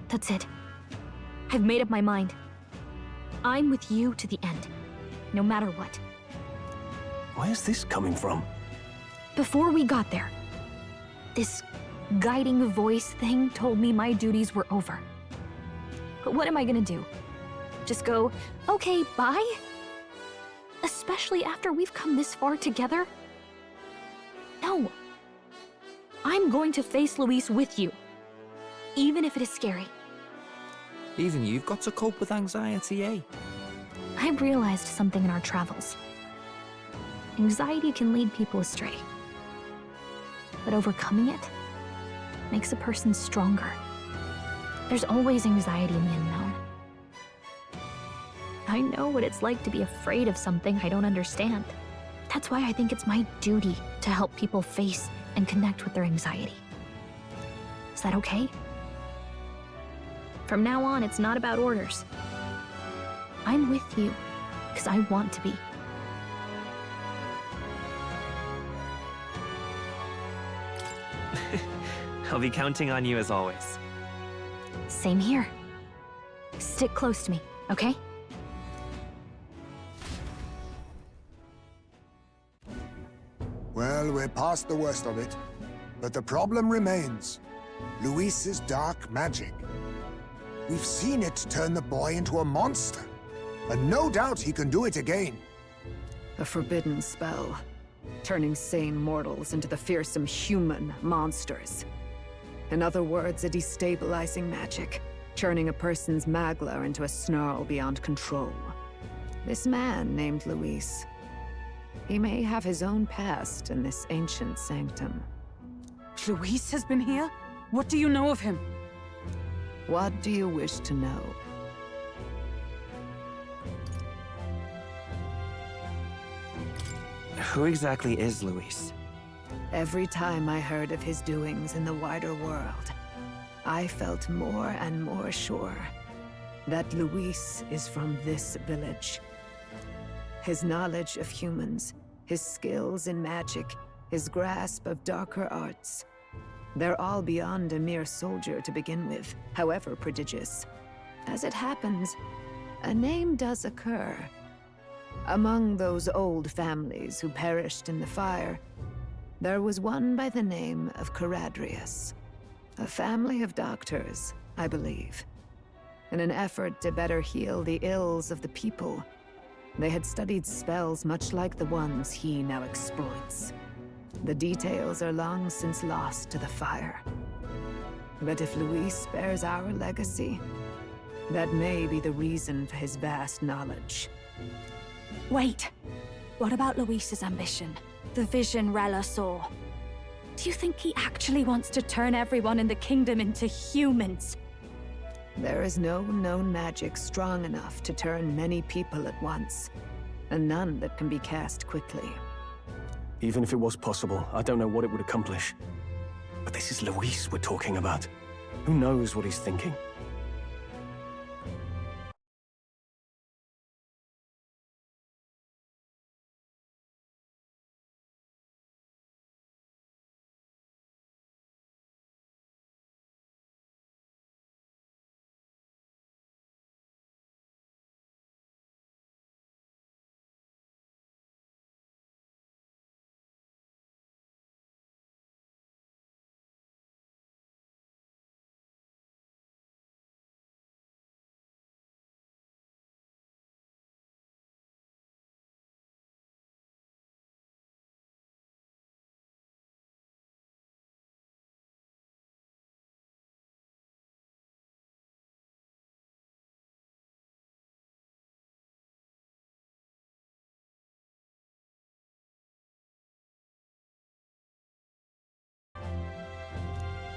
That's it. I've made up my mind. I'm with you to the end, no matter what. Where's this coming from? Before we got there, this guiding voice thing told me my duties were over. But what am I gonna do? Just go, okay, bye? Especially after we've come this far together? No. I'm going to face Luis with you, even if it is scary. Even you've got to cope with anxiety, eh? I realized something in our travels. Anxiety can lead people astray. But overcoming it makes a person stronger. There's always anxiety in the unknown. I know what it's like to be afraid of something I don't understand. That's why I think it's my duty to help people face and connect with their anxiety. Is that okay? From now on, it's not about orders. I'm with you because I want to be. I'll be counting on you as always. Same here. Stick close to me, okay? Well, we're past the worst of it. But the problem remains. Luis's dark magic. We've seen it turn the boy into a monster. And no doubt he can do it again. A forbidden spell, turning sane mortals into the fearsome human monsters. In other words, a destabilizing magic, turning a person's magla into a snarl beyond control. This man named Luis, he may have his own past in this ancient sanctum. Luis has been here? What do you know of him? What do you wish to know? Who exactly is Luis? Every time I heard of his doings in the wider world, I felt more and more sure that Luis is from this village. His knowledge of humans, his skills in magic, his grasp of darker arts, they're all beyond a mere soldier to begin with, however prodigious. As it happens, a name does occur. Among those old families who perished in the fire, there was one by the name of Caradrius. A family of doctors, I believe. In an effort to better heal the ills of the people, they had studied spells much like the ones he now exploits. The details are long since lost to the fire. But if Luis bears our legacy, that may be the reason for his vast knowledge. Wait. What about Luis's ambition? The vision Rella saw? Do you think he actually wants to turn everyone in the kingdom into humans? There is no known magic strong enough to turn many people at once, and none that can be cast quickly. Even if it was possible, I don't know what it would accomplish. But this is Luis we're talking about. Who knows what he's thinking?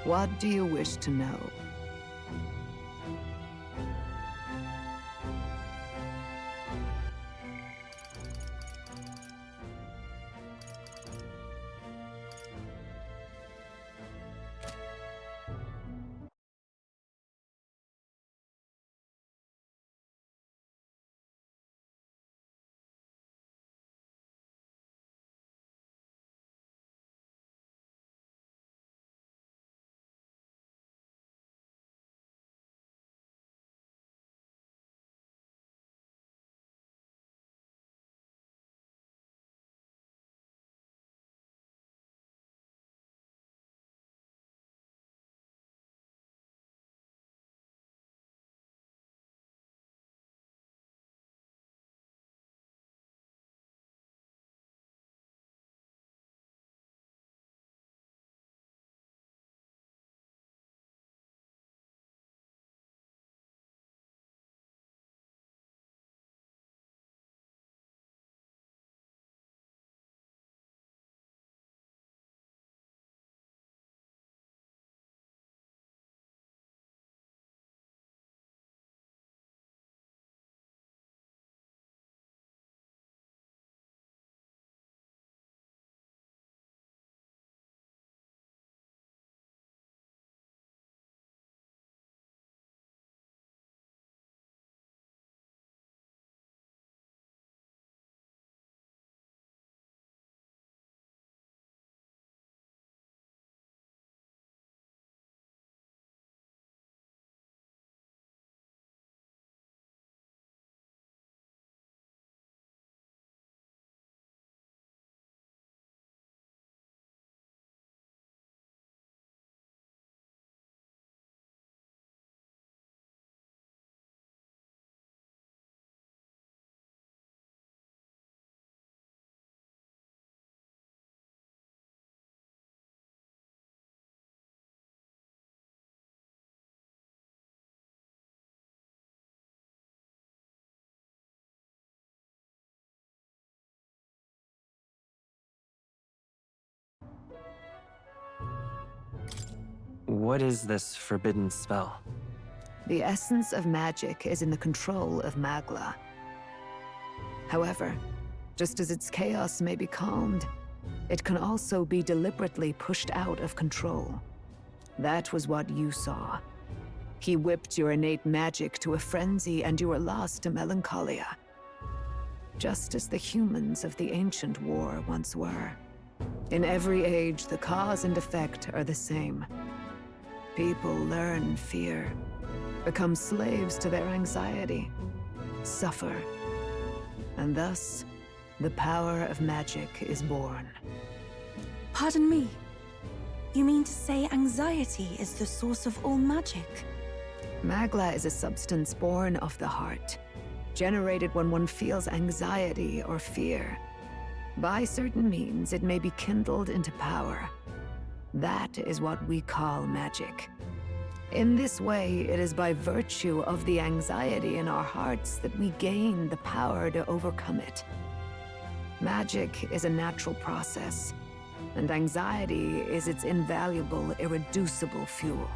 What do you wish to know? What is this forbidden spell? The essence of magic is in the control of Magla. However, just as its chaos may be calmed, it can also be deliberately pushed out of control. That was what you saw. He whipped your innate magic to a frenzy and you were lost to melancholia. Just as the humans of the ancient war once were. In every age, the cause and effect are the same. People learn fear, become slaves to their anxiety, suffer, and thus, the power of magic is born. Pardon me. You mean to say anxiety is the source of all magic? Magla is a substance born of the heart, generated when one feels anxiety or fear. By certain means, it may be kindled into power. That is what we call magic. In this way, it is by virtue of the anxiety in our hearts that we gain the power to overcome it. Magic is a natural process, and anxiety is its invaluable, irreducible fuel.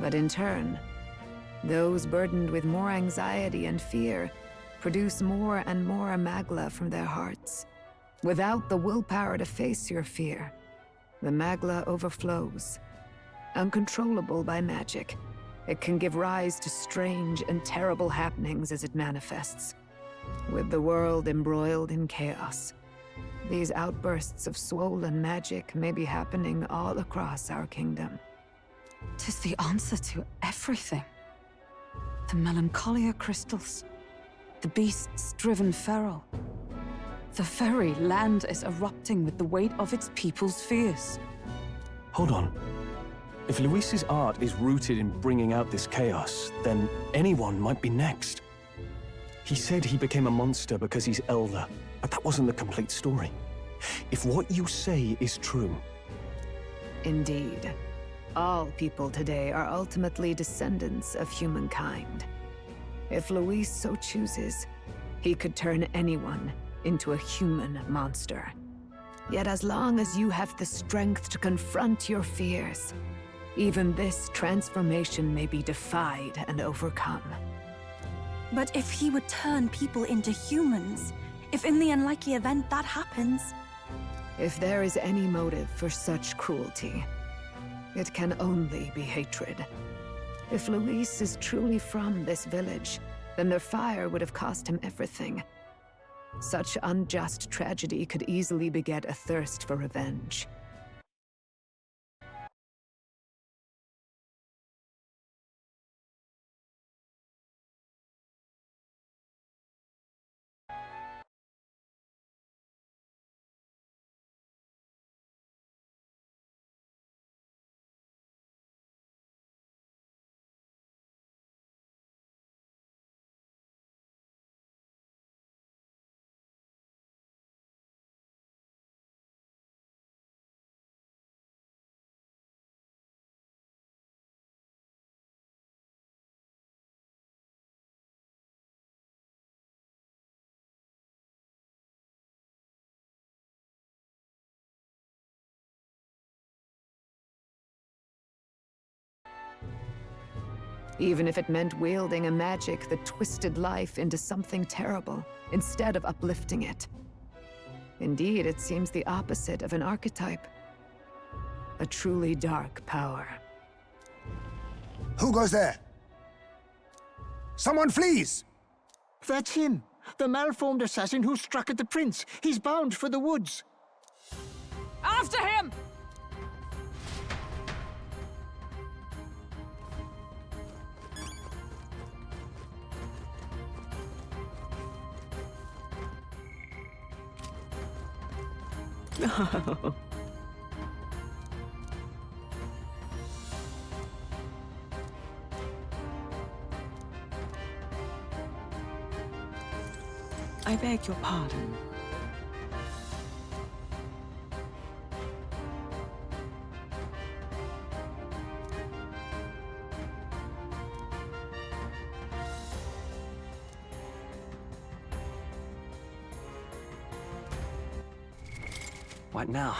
But in turn, those burdened with more anxiety and fear produce more and more Magla from their hearts. Without the willpower to face your fear, the Magla overflows. Uncontrollable by magic, it can give rise to strange and terrible happenings as it manifests. With the world embroiled in chaos, these outbursts of swollen magic may be happening all across our kingdom. 'Tis the answer to everything. The Melancholia crystals, the beasts driven feral. The very land is erupting with the weight of its people's fears. Hold on. If Luis's art is rooted in bringing out this chaos, then anyone might be next. He said he became a monster because he's elder, but that wasn't the complete story. If what you say is true... Indeed. All people today are ultimately descendants of humankind. If Luis so chooses, he could turn anyone into a human monster. Yet as long as you have the strength to confront your fears, even this transformation may be defied and overcome. But if he would turn people into humans, if in the unlikely event that happens... If there is any motive for such cruelty, it can only be hatred. If Luis is truly from this village, then their fire would have cost him everything. Such unjust tragedy could easily beget a thirst for revenge. Even if it meant wielding a magic that twisted life into something terrible, instead of uplifting it. Indeed, it seems the opposite of an archetype. A truly dark power. Who goes there? Someone flees! That's him! The malformed assassin who struck at the prince! He's bound for the woods! After him! I beg your pardon. What now?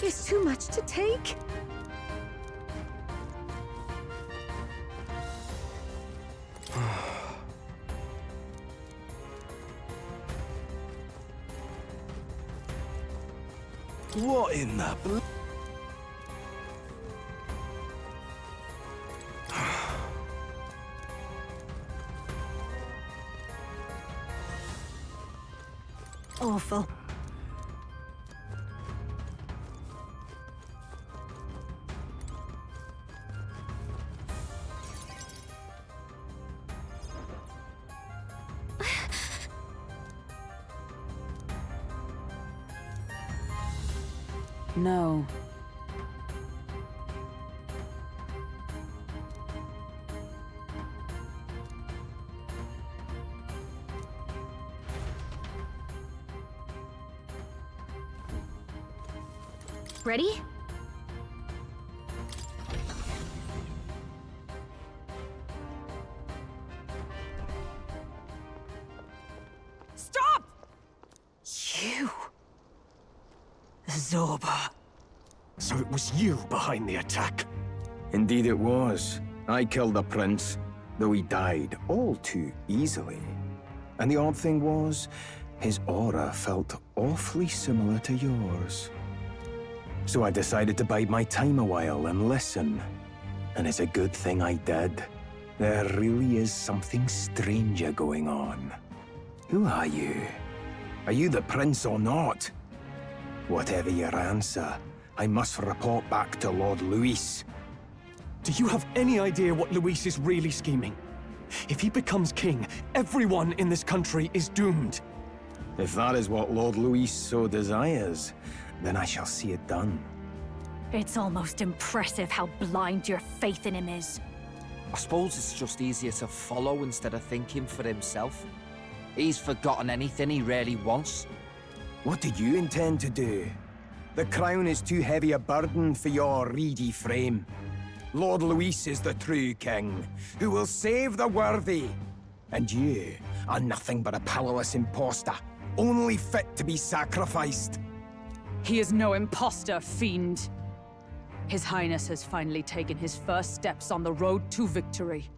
It's too much to take. What in the awful. No. Ready? Stop! You... Zorba. So it was you behind the attack? Indeed it was. I killed the prince, though he died all too easily. And the odd thing was, his aura felt awfully similar to yours. So I decided to bide my time a while and listen. And it's a good thing I did. There really is something stranger going on. Who are you? Are you the prince or not? Whatever your answer, I must report back to Lord Luis. Do you have any idea what Luis is really scheming? If he becomes king, everyone in this country is doomed. If that is what Lord Luis so desires, then I shall see it done. It's almost impressive how blind your faith in him is. I suppose it's just easier to follow instead of thinking for himself. He's forgotten anything he really wants. What do you intend to do? The crown is too heavy a burden for your reedy frame. Lord Luis is the true king, who will save the worthy. And you are nothing but a powerless imposter, only fit to be sacrificed. He is no imposter, fiend. His Highness has finally taken his first steps on the road to victory.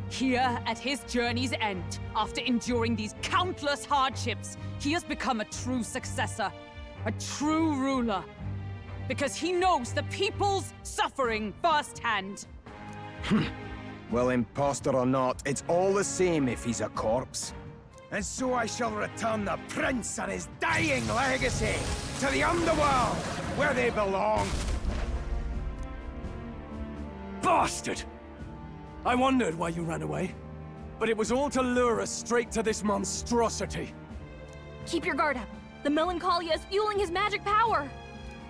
Here, at his journey's end, after enduring these countless hardships, he has become a true successor, a true ruler. Because he knows the people's suffering firsthand. Well, imposter or not, it's all the same if he's a corpse. And so I shall return the prince and his dying legacy to the underworld, where they belong. Bastard! I wondered why you ran away, but it was all to lure us straight to this monstrosity. Keep your guard up. The Melancholia is fueling his magic power.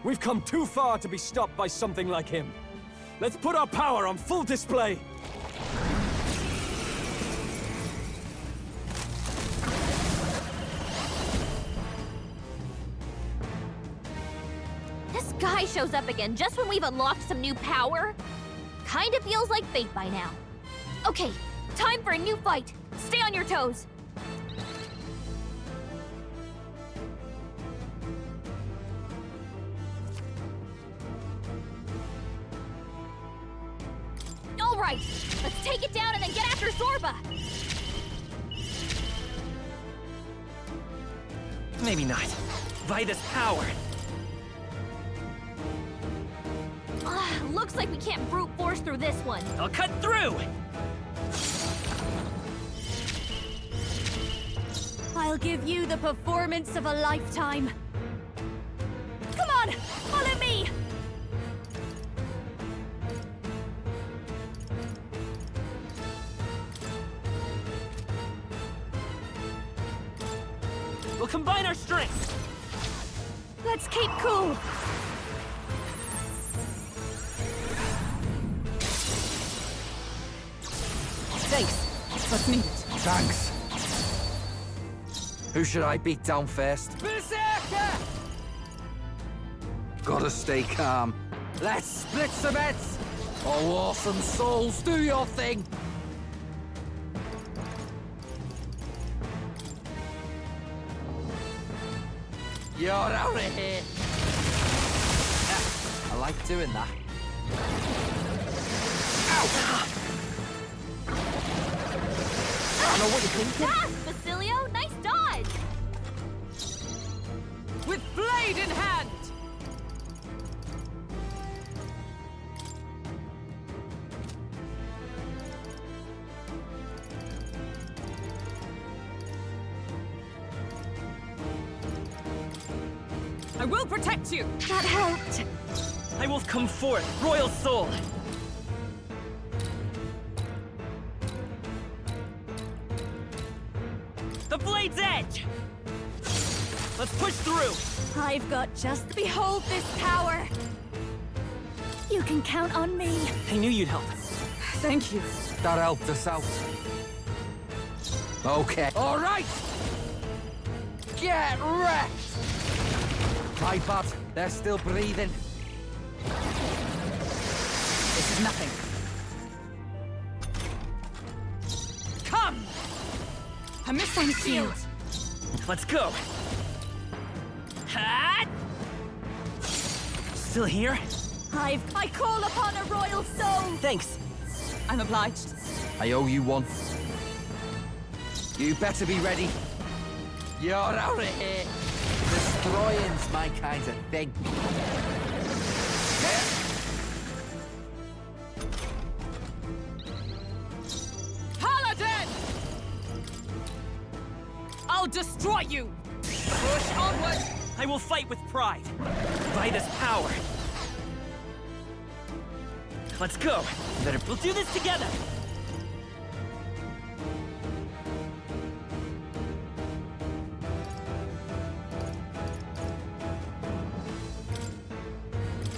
We've come too far to be stopped by something like him. Let's put our power on full display. This guy shows up again just when we've unlocked some new power. Kinda feels like fate by now. Okay, time for a new fight. Stay on your toes. All right, let's take it down and then get after Zorba. Maybe not. By this power. Looks like we can't brute force through this one. I'll cut through! I'll give you the performance of a lifetime. Come on, follow me! We'll combine our strength! Let's keep cool. Thanks. Let's meet. Thanks. Who should I beat down first? Berserker! Gotta stay calm. Let's split some bets! Oh, awesome souls, do your thing! You're out of here! I like doing that. I know what you're thinking. Fast, Basilio! Nice dodge! With blade in hand! I will protect you! That helped. I will come forth, royal soul! The blade's edge! Let's push through! I've got just behold this power. You can count on me. I knew you'd help. Thank you. That helped us out. Okay. All right! Get wrecked! My bad. They're still breathing. This is nothing. Come! I missed my shield. Let's go! Ha! Still here? I call upon a royal soul. Thanks. I'm obliged. I owe you one. You better be ready. You're out of here. Destroying's my kind of thing. Paladin! I'll destroy you! Push onward! I will fight with pride. By this power. Let's go. We'll do this together.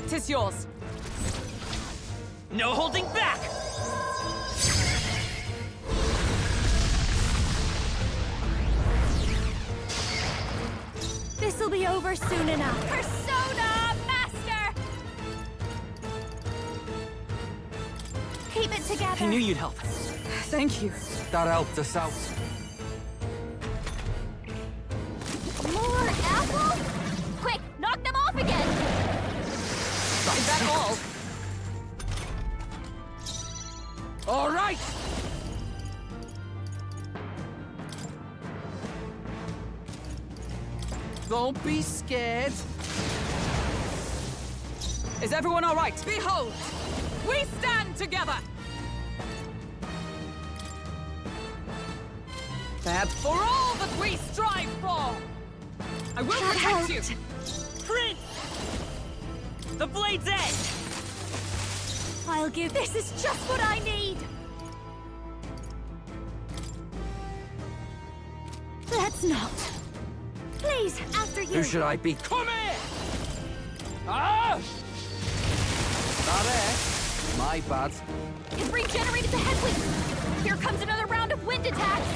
Tis yours. No holding back! This'll be over soon enough. Persona Master! Keep it together. I knew you'd help. Thank you. That helped us out. More apples? Quick, knock them off again! Is that all? All right! Don't be scared. Is everyone all right? Behold! We stand together! For all that we strive for! I will That protect you! helped. Prince! The blade's edge! I'll give. This is just what I need. Let's not. Please, after you. Who should I be? Come here! Ah! That air? My bad. It's regenerated the headwind. Here comes another round of wind attacks.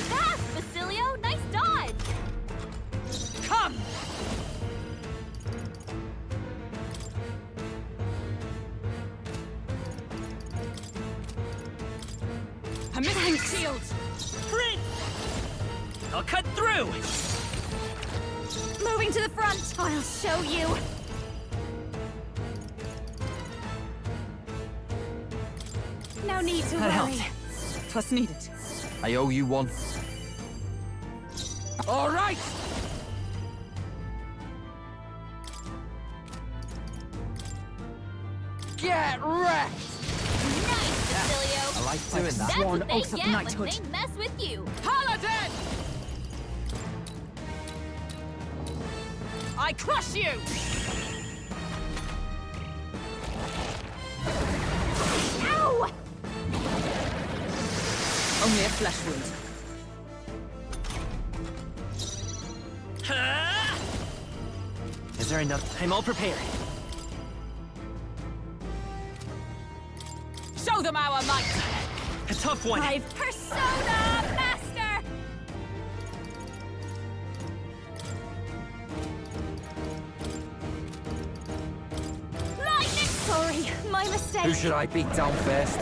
Fast, Basilio. Nice dodge. Come! A missing shield! Prince! I'll cut through! Moving to the front. I'll show you. No need to That worry. helped. 'Twas needed. I owe you one. All right! Get wrecked! Nice, Basilio. I like doing that. That's Sworn what they oath of get when knighthood. they mess with you. Paladin! I crush you! Ow! Only a flesh wound. Ha! Is there enough? I'm all prepared. Show them our might! A tough one. I've Persona Master! Lightning! Sorry, my mistake. Who should I beat down first?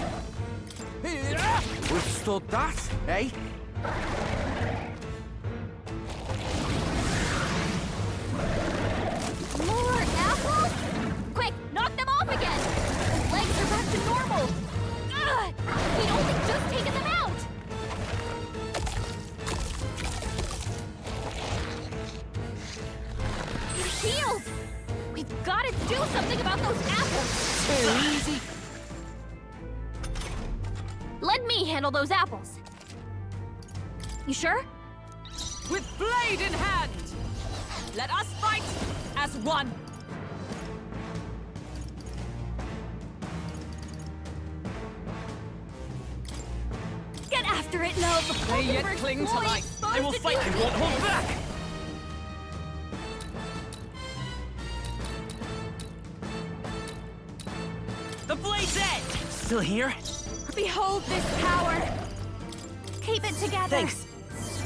Withstood that, eh? More apples? Quick, knock them off again! His legs are back to normal! Ugh! We'd only just taken them out! He's healed! We've got to do something about those apples! Too easy. Let me handle those apples. You sure? With blade in hand! Let us fight as one! Get after it, love! They yet cling to life. I will fight and won't hold back! The blade's edge! Still here? Behold this power! Keep it together! Thanks.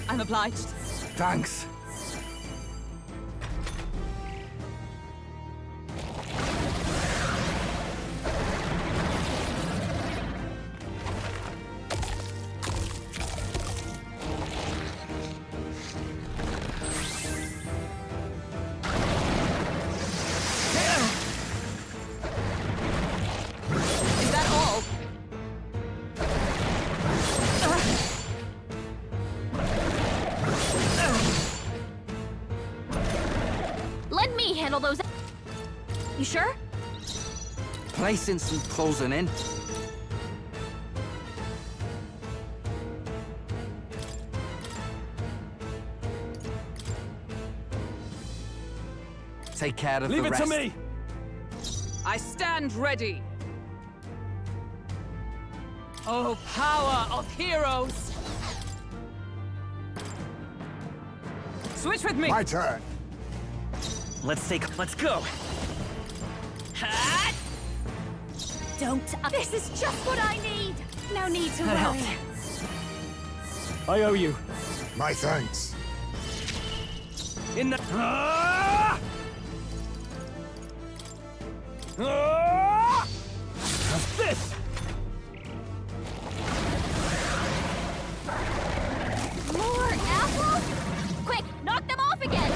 I'm obliged. Thanks. Is that all? Let me handle those. You sure? Placing some closing in. Take care of Leave the it rest. to me! I stand ready. Oh, power of heroes! Switch with me! My turn. Let's go! Hot! Don't. This is just what I need! No need to That worry. helped. I owe you. My thanks. In the... How's this? More apples? Quick, knock them off again!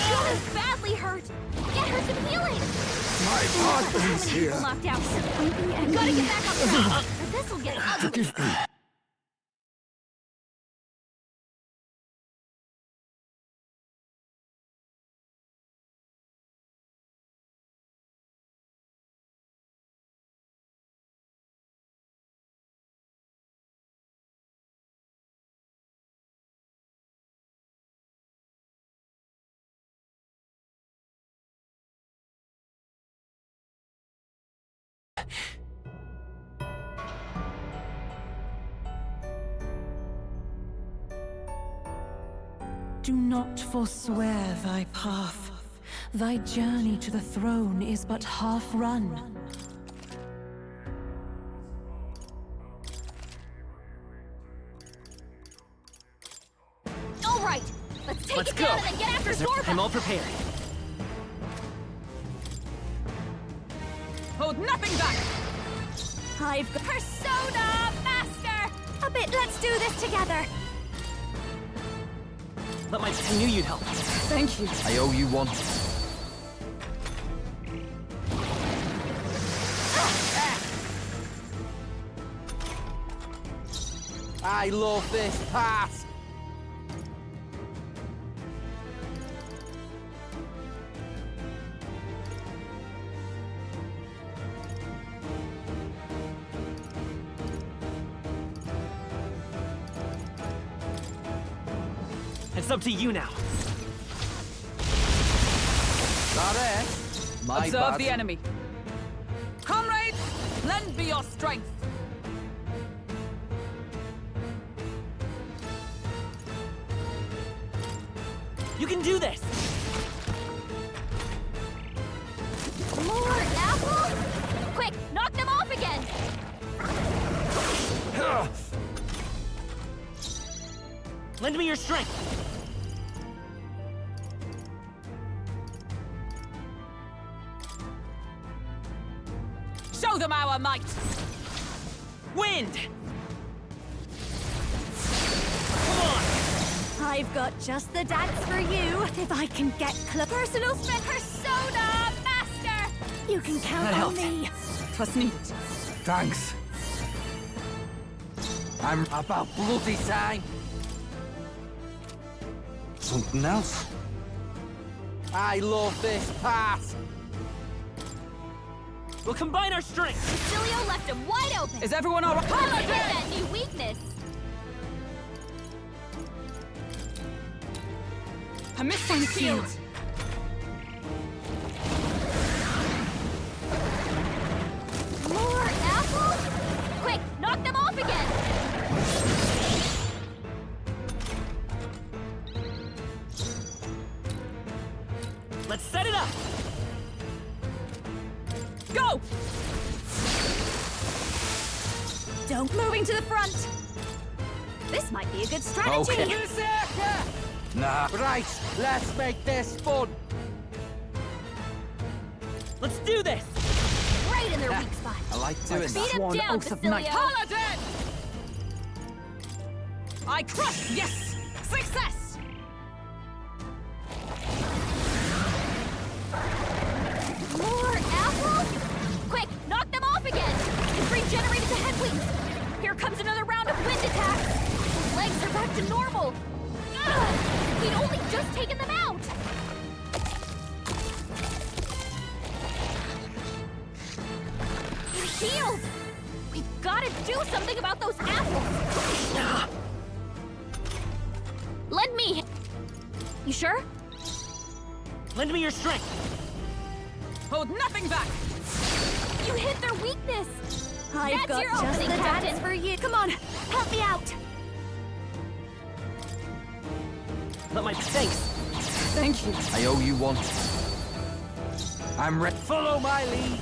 You're badly hurt! Get her some healing! My partner's here. Knocked out. Gotta get back on track, or this'll get ugly. Forgive me. Do not forswear thy path. Thy journey to the throne is but half run. All right, let's take Let's it go. down and get after Zorba! I'm all prepared. Hold nothing back! I've got Persona Master! A bit, let's do this together! I knew you'd help. Thank you. I owe you one. I love this part. It's up to you now. That it? My Observe bad. the enemy. Comrades, lend me your strength. You can do this! More apples? Quick, knock them off again! Lend me your strength! Show them our might. Wind! I've got just the dance for you. If I can get personal spin Persona Master! You can count That on helped. me. Twas needed. Thanks. I'm about bloody time. Something else. I love this part. We'll combine our strength. Basilio left him wide open. Is everyone all right? Let's hit that new weakness. I missed my shield. More apples? Quick, knock them off again. Let's set it up. Go! Don't moving to the front. This might be a good strategy. Okay. Nah. Right, let's make this fun. Let's do this. Right in their weak spot. I like doing Beat that. him down, Basilio. Paladin! I crush! Yes! Success! More apples? Quick, knock them off again. You've regenerated the head wings. Here comes another round of wind attacks. His legs are back to normal. Ugh! We'd only just taken them out. He's healed. We've got to do something about those apples. Lend me. You sure? Lend me your strength. Hold nothing back. You hit their weakness. That's got your just opening, the Captain. data For you. Come on, help me out. Let my thanks. Thank you. I owe you one. I'm ready. Follow my lead.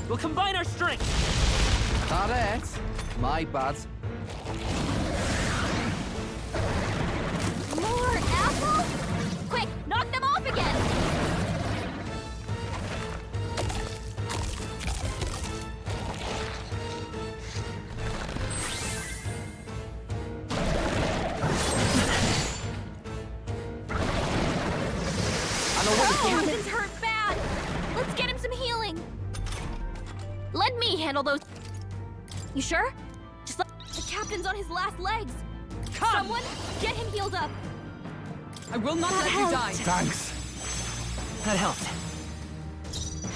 We'll combine our strength. That it? My bad. More apples? Quick, knock them off again. Captain's hurt bad. Let's get him some healing. Let me handle those. You sure? Just let the captain's on his last legs. Come! Someone get him healed up. I will not let you die. Thanks. That helped.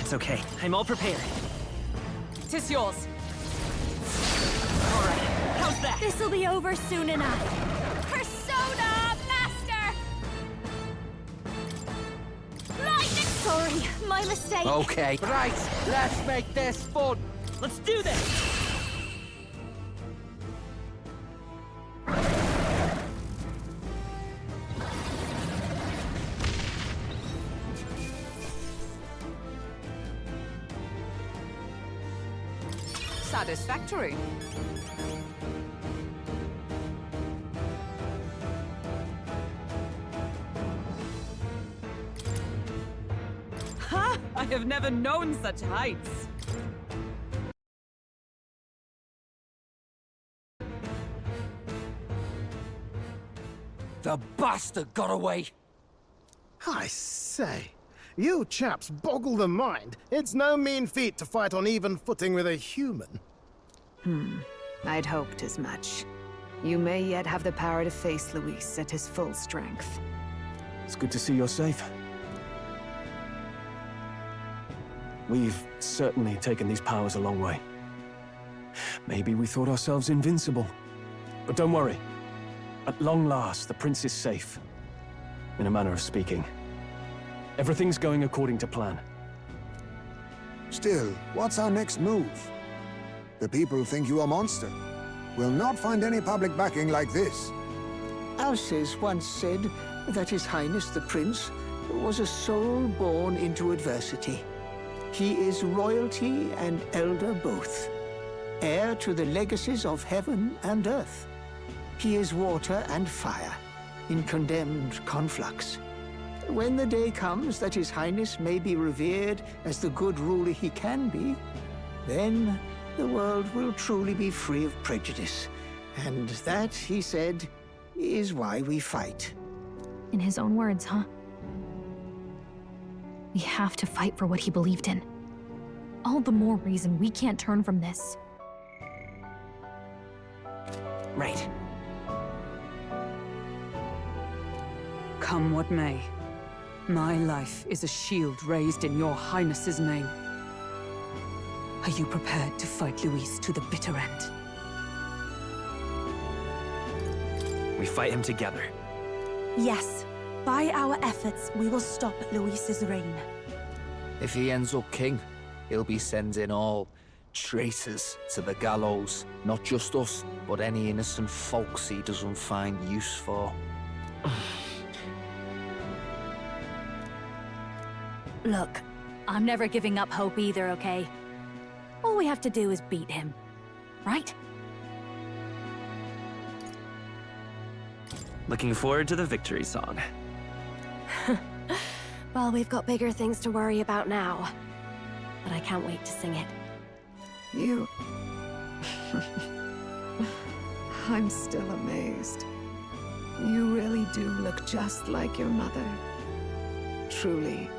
It's okay. I'm all prepared. 'Tis yours. All right. How's that? This'll be over soon enough. Persona Master! Lightning! Sorry, my mistake. Okay. Right, let's make this fun. Let's do this. Satisfactory. Ha! I have never known such heights. The bastard got away. I say, you chaps boggle the mind. It's no mean feat to fight on even footing with a human. I'd hoped as much. You may yet have the power to face Luis at his full strength. It's good to see you're safe. We've certainly taken these powers a long way. Maybe we thought ourselves invincible. But don't worry. At long last, the prince is safe. In a manner of speaking. Everything's going according to plan. Still, what's our next move? The people think you a monster. We'll not find any public backing like this. Alces once said that His Highness the Prince was a soul born into adversity. He is royalty and elder both, heir to the legacies of heaven and earth. He is water and fire, in condemned conflux. When the day comes that His Highness may be revered as the good ruler he can be, then the world will truly be free of prejudice. And that, he said, is why we fight. In his own words, huh? We have to fight for what he believed in. All the more reason we can't turn from this. Right. Come what may, My life is a shield raised in your Highness's name. Are you prepared to fight Luis to the bitter end? We fight him together. Yes. By our efforts, we will stop Luis's reign. If he ends up king, he'll be sending all traitors to the gallows. Not just us, but any innocent folks he doesn't find use for. Look, I'm never giving up hope either, okay? All we have to do is beat him, right? Looking forward to the victory song. Well, we've got bigger things to worry about now. But I can't wait to sing it. You... I'm still amazed. You really do look just like your mother. Truly,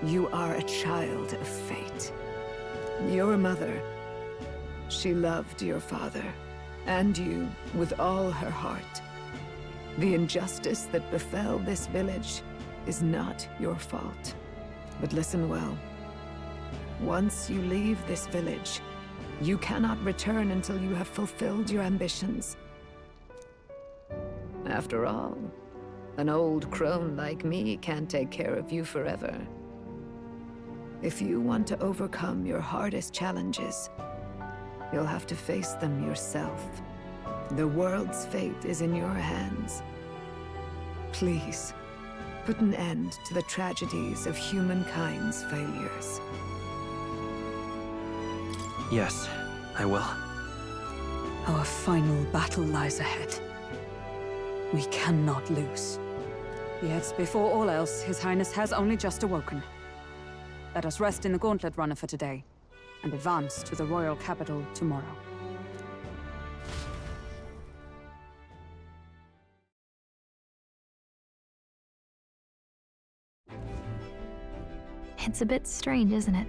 you are a child of fate. Your mother, she loved your father, and you with all her heart. The injustice that befell this village is not your fault. But listen well. Once you leave this village, you cannot return until you have fulfilled your ambitions. After all, an old crone like me can't take care of you forever. If you want to overcome your hardest challenges, you'll have to face them yourself. The world's fate is in your hands. Please, put an end to the tragedies of humankind's failures. Yes, I will. Our final battle lies ahead. We cannot lose. Yet, before all else, His Highness has only just awoken. Let us rest in the Gauntlet Runner for today, and advance to the royal capital tomorrow. It's a bit strange, isn't it?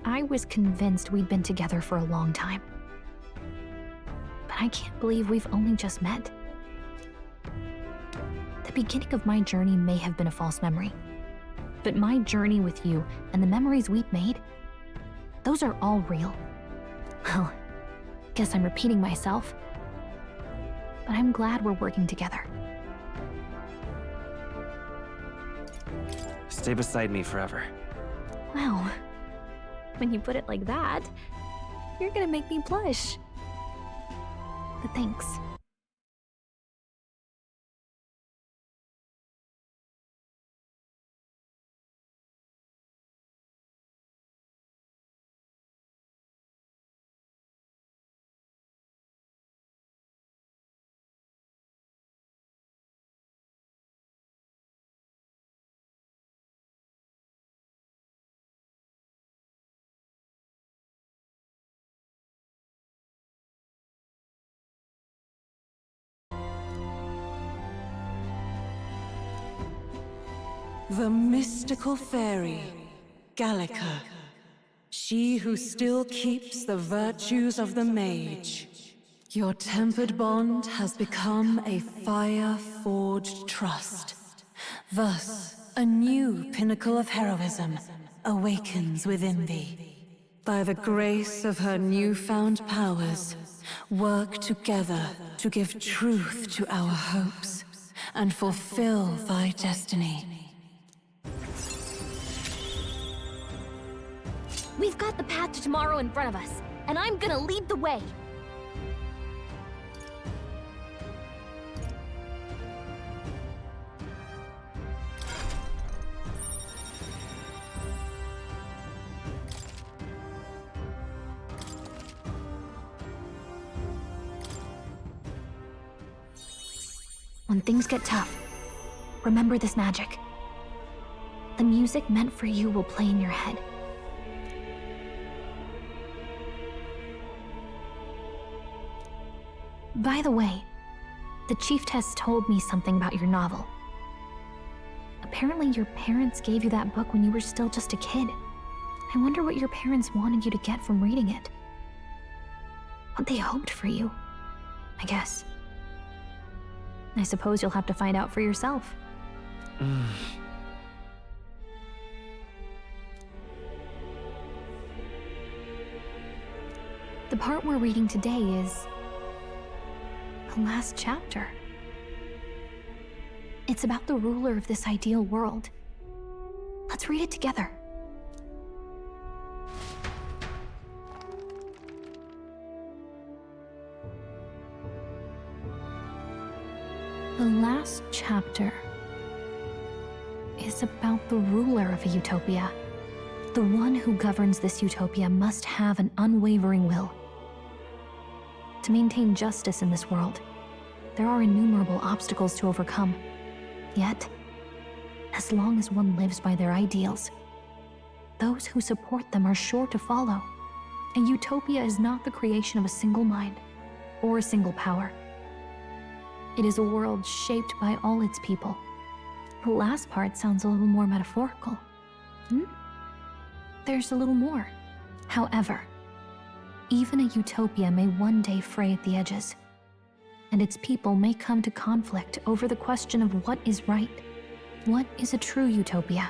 I was convinced we'd been together for a long time. But I can't believe we've only just met. The beginning of my journey may have been a false memory. But my journey with you and the memories we've made, those are all real. Well, guess I'm repeating myself. But I'm glad we're working together. Stay beside me forever. Wow. When you put it like that, you're gonna make me blush. But thanks. The mystical fairy, Gallica. She who still keeps the virtues of the mage. Your tempered bond has become a fire-forged trust. Thus, a new pinnacle of heroism awakens within thee. By the grace of her newfound powers, work together to give truth to our hopes and fulfill thy destiny. We've got the path to tomorrow in front of us, and I'm gonna lead the way. When things get tough, remember this magic. The music meant for you will play in your head. By the way, the Chieftess told me something about your novel. Apparently your parents gave you that book when you were still just a kid. I wonder what your parents wanted you to get from reading it. What they hoped for you, I guess. I suppose you'll have to find out for yourself. The part we're reading today is the last chapter. It's about the ruler of this ideal world. Let's read it together. The last chapter is about the ruler of a utopia. The one who governs this utopia must have an unwavering will. To maintain justice in this world, there are innumerable obstacles to overcome. Yet, as long as one lives by their ideals, those who support them are sure to follow. A utopia is not the creation of a single mind or a single power. It is a world shaped by all its people. The last part sounds a little more metaphorical. There's a little more. However, even a utopia may one day fray at the edges, and its people may come to conflict over the question of what is right. What is a true utopia?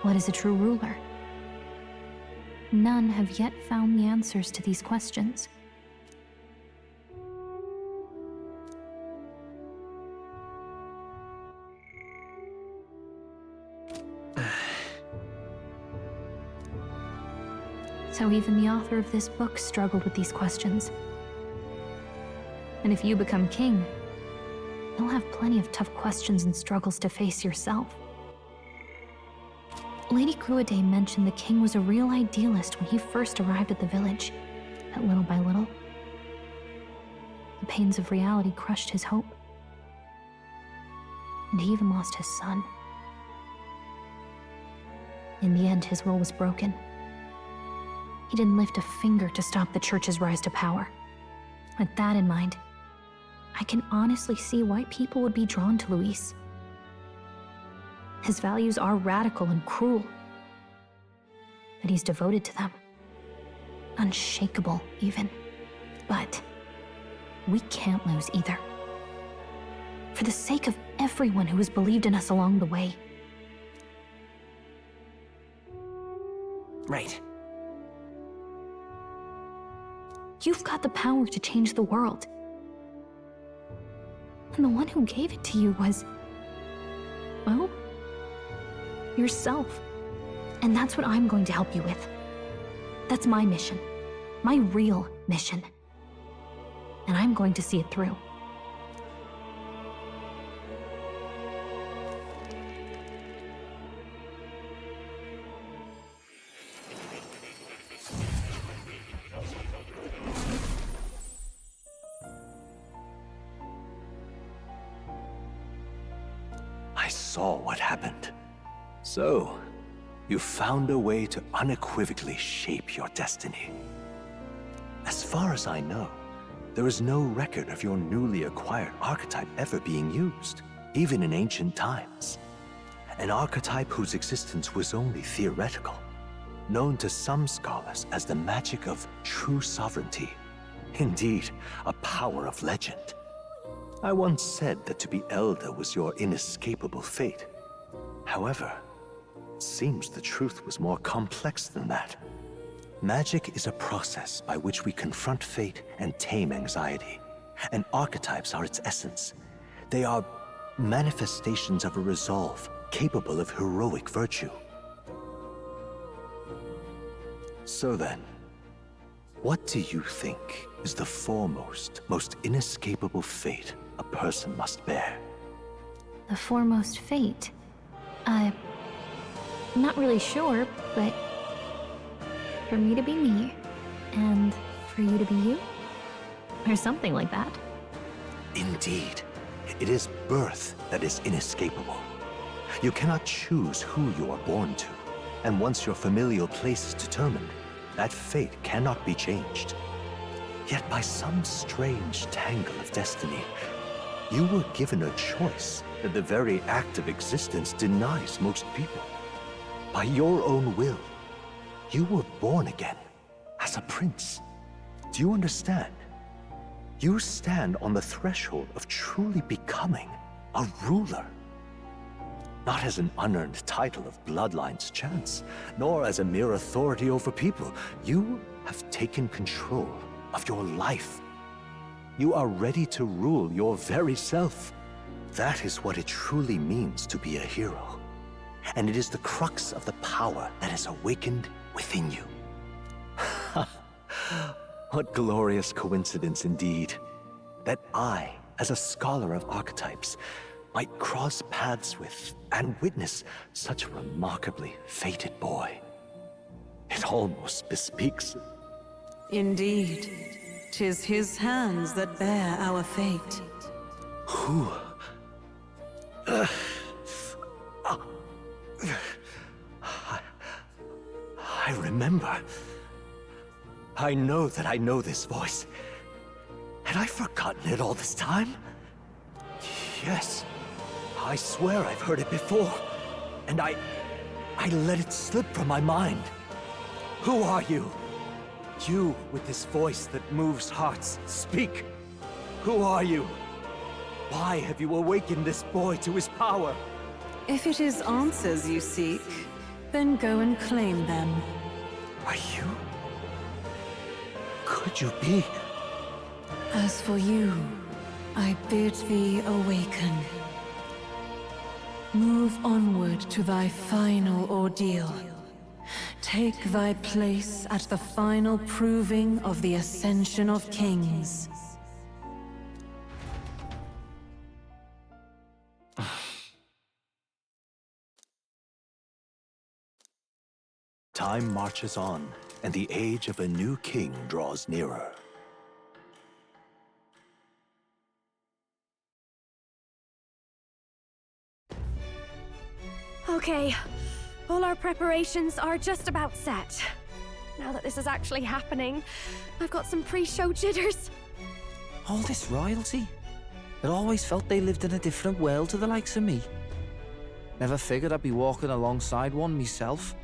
What is a true ruler? None have yet found the answers to these questions. So even the author of this book struggled with these questions. And if you become king, you'll have plenty of tough questions and struggles to face yourself. Lady Gruaday mentioned the king was a real idealist when he first arrived at the village, but little by little, the pains of reality crushed his hope. And he even lost his son. In the end, his will was broken. He didn't lift a finger to stop the church's rise to power. With that in mind, I can honestly see why people would be drawn to Luis. His values are radical and cruel, but he's devoted to them. Unshakable, even. But we can't lose either. For the sake of everyone who has believed in us along the way. Right. You've got the power to change the world. And the one who gave it to you was, well, yourself. And that's what I'm going to help you with. That's my mission. My real mission. And I'm going to see it through. I saw what happened. So, you found a way to unequivocally shape your destiny. As far as I know, there is no record of your newly acquired archetype ever being used, even in ancient times. An archetype whose existence was only theoretical, known to some scholars as the magic of true sovereignty. Indeed, a power of legend. I once said that to be Elder was your inescapable fate. However, it seems the truth was more complex than that. Magic is a process by which we confront fate and tame anxiety, and archetypes are its essence. They are manifestations of a resolve capable of heroic virtue. So then, what do you think is the foremost, most inescapable fate a person must bear? The foremost fate? Not really sure, but for me to be me, and for you to be you? Or something like that. Indeed. It is birth that is inescapable. You cannot choose who you are born to, and once your familial place is determined, that fate cannot be changed. Yet by some strange tangle of destiny, you were given a choice that the very act of existence denies most people. By your own will, you were born again as a prince. Do you understand? You stand on the threshold of truly becoming a ruler. Not as an unearned title of Bloodline's chance, nor as a mere authority over people. You have taken control of your life. You are ready to rule your very self. That is what it truly means to be a hero. And it is the crux of the power that is awakened within you. What glorious coincidence indeed, that I, as a scholar of archetypes, might cross paths with and witness such a remarkably fated boy. It almost bespeaks. Indeed, 'tis his hands that bear our fate. Who? I remember. I know that I know this voice. Had I forgotten it all this time? Yes. I swear I've heard it before. And I let it slip from my mind. Who are you? You with this voice that moves hearts. Speak. Who are you? Why have you awakened this boy to his power? If it is answers you seek, then go and claim them. Are you? Could you be? As for you, I bid thee awaken. Move onward to thy final ordeal. Take thy place at the final proving of the Ascension of Kings. Time marches on, and the age of a new king draws nearer. Okay, all our preparations are just about set. Now that this is actually happening, I've got some pre-show jitters. All this royalty? It always felt they lived in a different world to the likes of me. Never figured I'd be walking alongside one myself.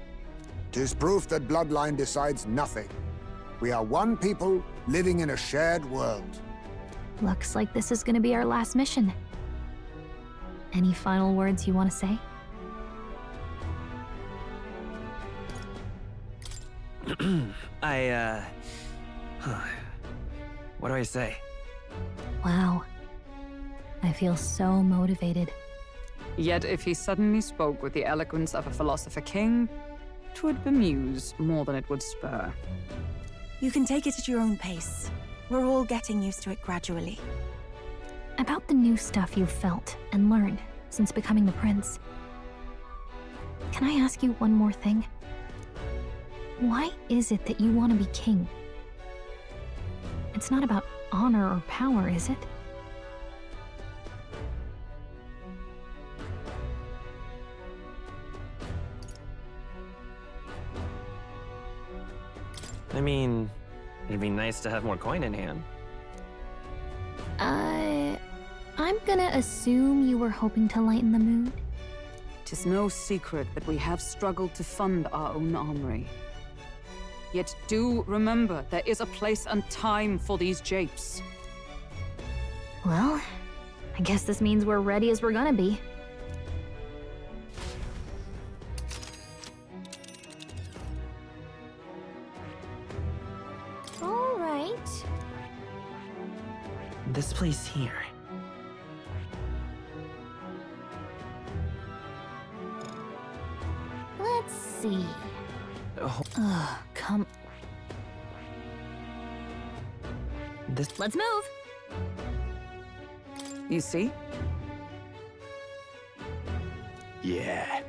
'Tis proof that Bloodline decides nothing. We are one people living in a shared world. Looks like this is gonna be our last mission. Any final words you want to say? What do I say? Wow. I feel so motivated. Yet if he suddenly spoke with the eloquence of a philosopher king, 'twould bemuse more than it would spur. You can take it at your own pace. We're all getting used to it gradually. About the new stuff you've felt and learned since becoming the prince. Can I ask you one more thing? Why is it that you want to be king? It's not about honor or power, is it? I mean, it'd be nice to have more coin in hand. I'm gonna assume you were hoping to lighten the mood. 'Tis no secret that we have struggled to fund our own armory. Yet do remember, there is a place and time for these japes. Well, I guess this means we're ready as we're gonna be. All right. This place here. Let's see. Oh. Ugh, come. Let's move. You see? Yeah.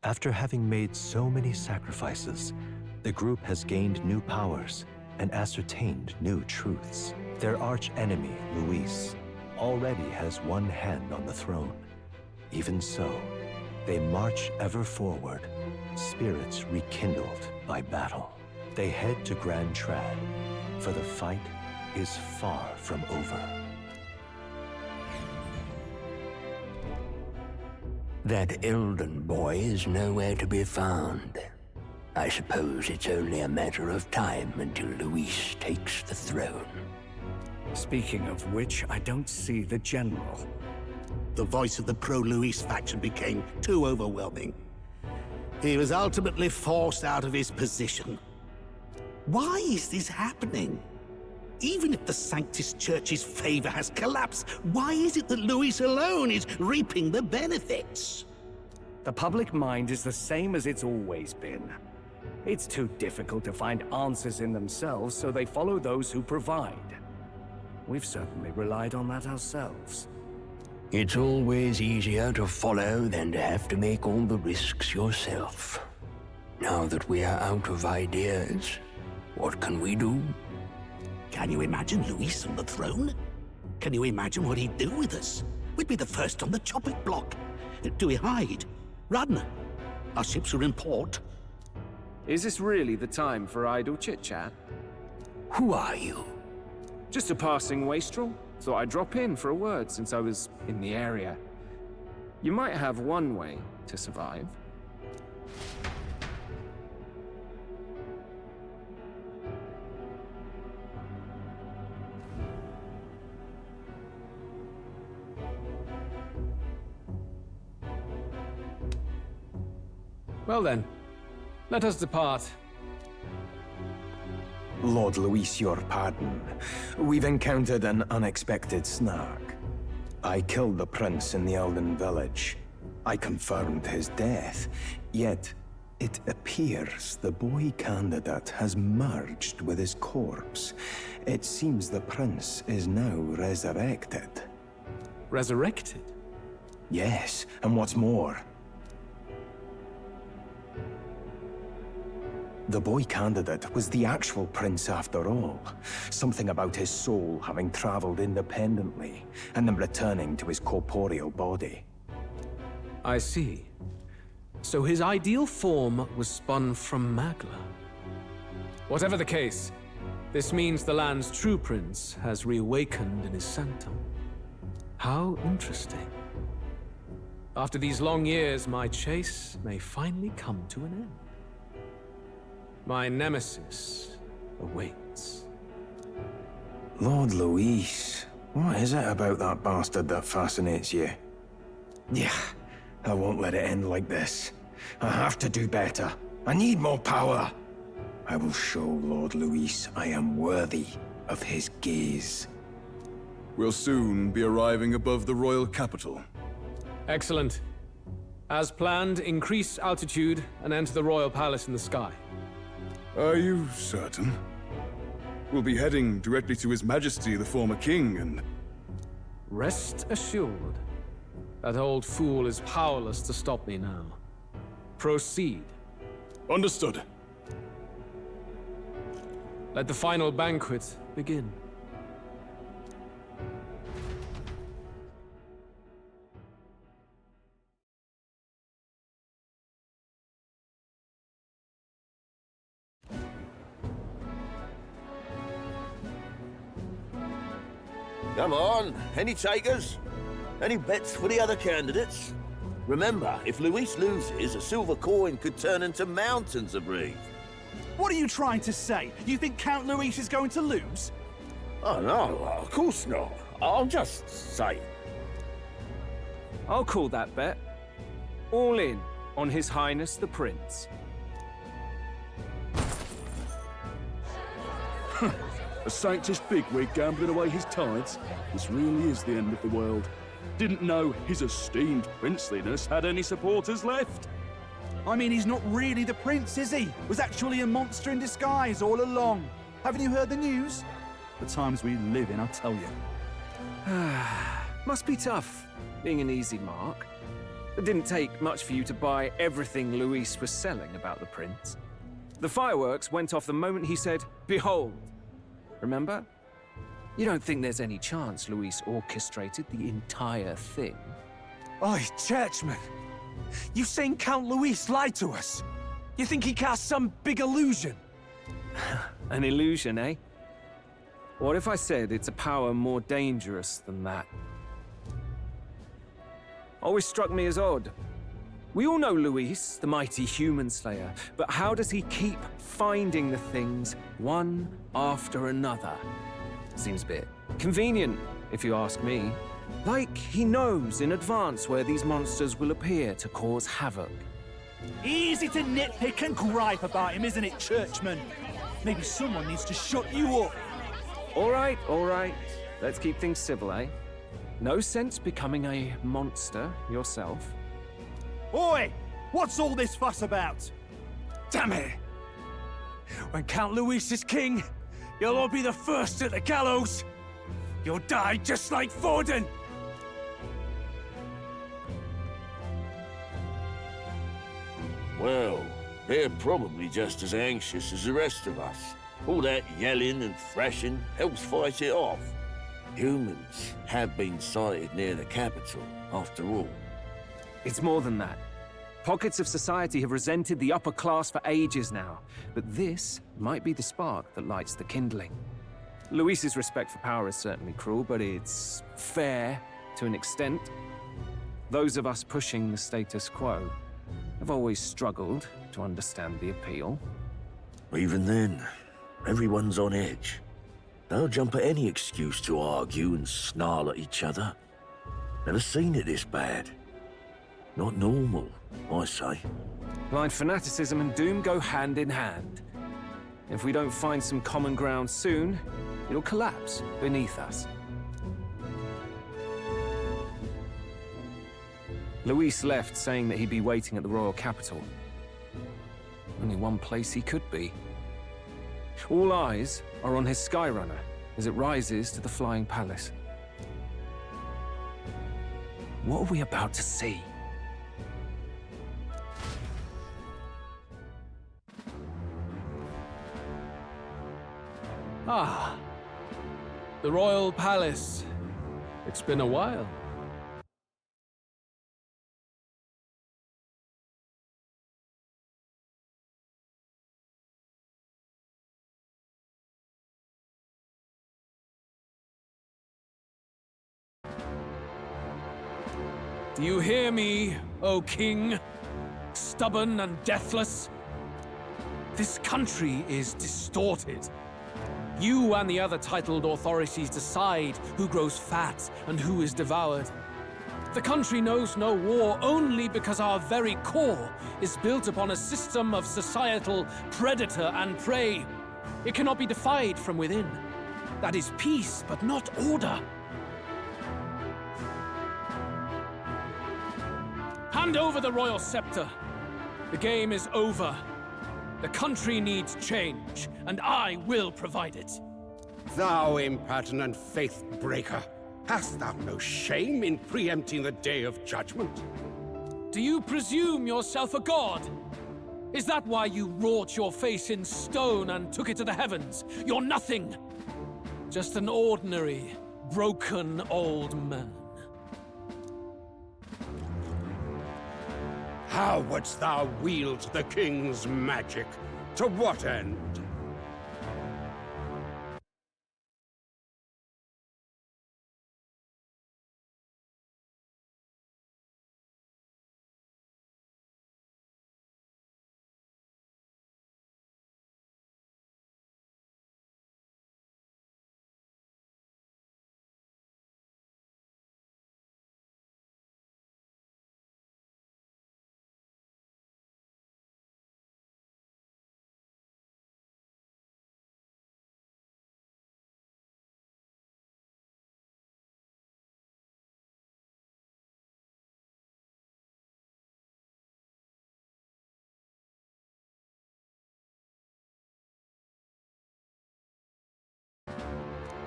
After having made so many sacrifices, the group has gained new powers and ascertained new truths. Their arch-enemy, Luis, already has one hand on the throne. Even so, they march ever forward, spirits rekindled by battle. They head to Grand Trad, for the fight is far from over. That Ilden boy is nowhere to be found. I suppose it's only a matter of time until Luis takes the throne. Speaking of which, I don't see the General. The voice of the pro-Luis faction became too overwhelming. He was ultimately forced out of his position. Why is this happening? Even if the Sanctus Church's favor has collapsed, why is it that Luis alone is reaping the benefits? The public mind is the same as it's always been. It's too difficult to find answers in themselves, so they follow those who provide. We've certainly relied on that ourselves. It's always easier to follow than to have to make all the risks yourself. Now that we are out of ideas, what can we do? Can you imagine Luis on the throne? Can you imagine what he'd do with us? We'd be the first on the chopping block. Do we hide? Run? Our ships are in port. Is this really the time for idle chit-chat? Who are you? Just a passing wastrel. Thought I'd drop in for a word since I was in the area. You might have one way to survive. Well then, let us depart. Lord Luis, your pardon. We've encountered an unexpected snag. I killed the prince in the Elden village. I confirmed his death, yet it appears the boy candidate has merged with his corpse. It seems the prince is now resurrected. Resurrected? Yes, and what's more, the boy candidate was the actual prince after all. Something about his soul having traveled independently, and then returning to his corporeal body. I see. So his ideal form was spun from Magla. Whatever the case, this means the land's true prince has reawakened in his sanctum. How interesting. After these long years, my chase may finally come to an end. My nemesis awaits. Lord Luis, what is it about that bastard that fascinates you? Yeah, I won't let it end like this. I have to do better. I need more power. I will show Lord Luis I am worthy of his gaze. We'll soon be arriving above the royal capital. Excellent. As planned, increase altitude and enter the royal palace in the sky. Are you certain? We'll be heading directly to His Majesty, the former king, and... Rest assured, that old fool is powerless to stop me now. Proceed. Understood. Let the final banquet begin. Come on, any takers? Any bets for the other candidates? Remember, if Luis loses, a silver coin could turn into mountains of Reeve. What are you trying to say? You think Count Luis is going to lose? Oh no, of course not. I'm just saying. I'll call that bet. All in on His Highness the Prince. A Sanctus bigwig gambling away his tides? This really is the end of the world. Didn't know his esteemed princeliness had any supporters left. I mean, he's not really the prince, is he? Was actually a monster in disguise all along. Haven't you heard the news? The times we live in, I'll tell you. Must be tough, being an easy mark. It didn't take much for you to buy everything Luis was selling about the prince. The fireworks went off the moment he said, "Behold." Remember? You don't think there's any chance Luis orchestrated the entire thing? Oi, Churchman! You saying Count Luis lied to us? You think he cast some big illusion? An illusion, eh? What if I said it's a power more dangerous than that? Always struck me as odd. We all know Luis, the mighty human slayer, but how does he keep finding the things one after another? Seems a bit convenient, if you ask me. Like he knows in advance where these monsters will appear to cause havoc. Easy to nitpick and gripe about him, isn't it, Churchman? Maybe someone needs to shut you up. All right, all right. Let's keep things civil, eh? No sense becoming a monster yourself. Oi! What's all this fuss about? Damn it! When Count Luis is king, you'll all be the first at the gallows. You'll die just like Forden. Well, they're probably just as anxious as the rest of us. All that yelling and thrashing helps fight it off. Humans have been sighted near the capital, after all. It's more than that. Pockets of society have resented the upper class for ages now, but this might be the spark that lights the kindling. Luis's respect for power is certainly cruel, but it's fair to an extent. Those of us pushing the status quo have always struggled to understand the appeal. Even then, everyone's on edge. They'll jump at any excuse to argue and snarl at each other. Never seen it this bad. Not normal, I say. Blind fanaticism and doom go hand in hand. If we don't find some common ground soon, it'll collapse beneath us. Luis left saying that he'd be waiting at the royal capital. Only one place he could be. All eyes are on his Skyrunner as it rises to the flying palace. What are we about to see? Ah, the royal palace. It's been a while. Do you hear me, O king? Stubborn and deathless? This country is distorted. You and the other titled authorities decide who grows fat and who is devoured. The country knows no war only because our very core is built upon a system of societal predator and prey. It cannot be defied from within. That is peace, but not order. Hand over the royal scepter. The game is over. The country needs change, and I will provide it. Thou impertinent faith breaker, hast thou no shame in preempting the day of judgment? Do you presume yourself a god? Is that why you wrought your face in stone and took it to the heavens? You're nothing. Just an ordinary, broken old man. How wouldst thou wield the king's magic? To what end?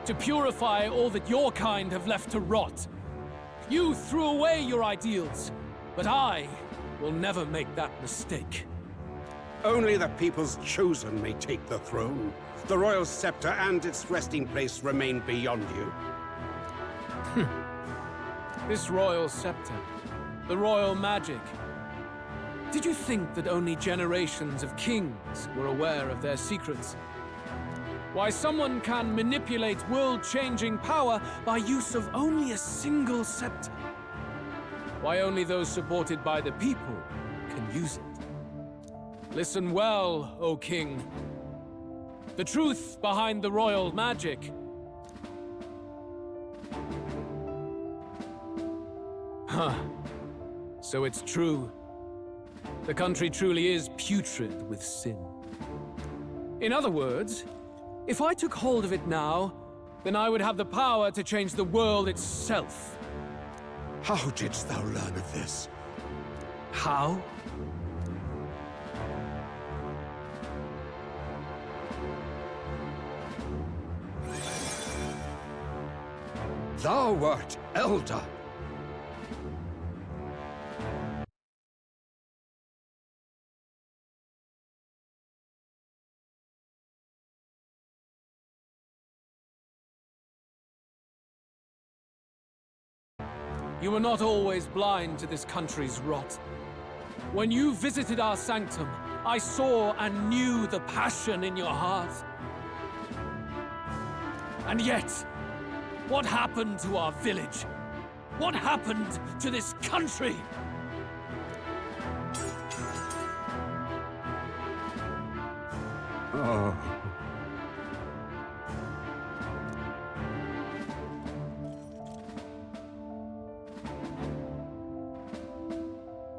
To purify all that your kind have left to rot. You threw away your ideals, but I will never make that mistake. Only the people's chosen may take the throne. The royal scepter and its resting place remain beyond you. This royal scepter, the royal magic. Did you think that only generations of kings were aware of their secrets? Why someone can manipulate world-changing power by use of only a single scepter? Why only those supported by the people can use it. Listen well, O King. The truth behind the royal magic. Huh. So it's true. The country truly is putrid with sin. In other words, if I took hold of it now, then I would have the power to change the world itself. How didst thou learn of this? How? Thou wert elder. You were not always blind to this country's rot. When you visited our sanctum, I saw and knew the passion in your heart. And yet, what happened to our village? What happened to this country? Oh.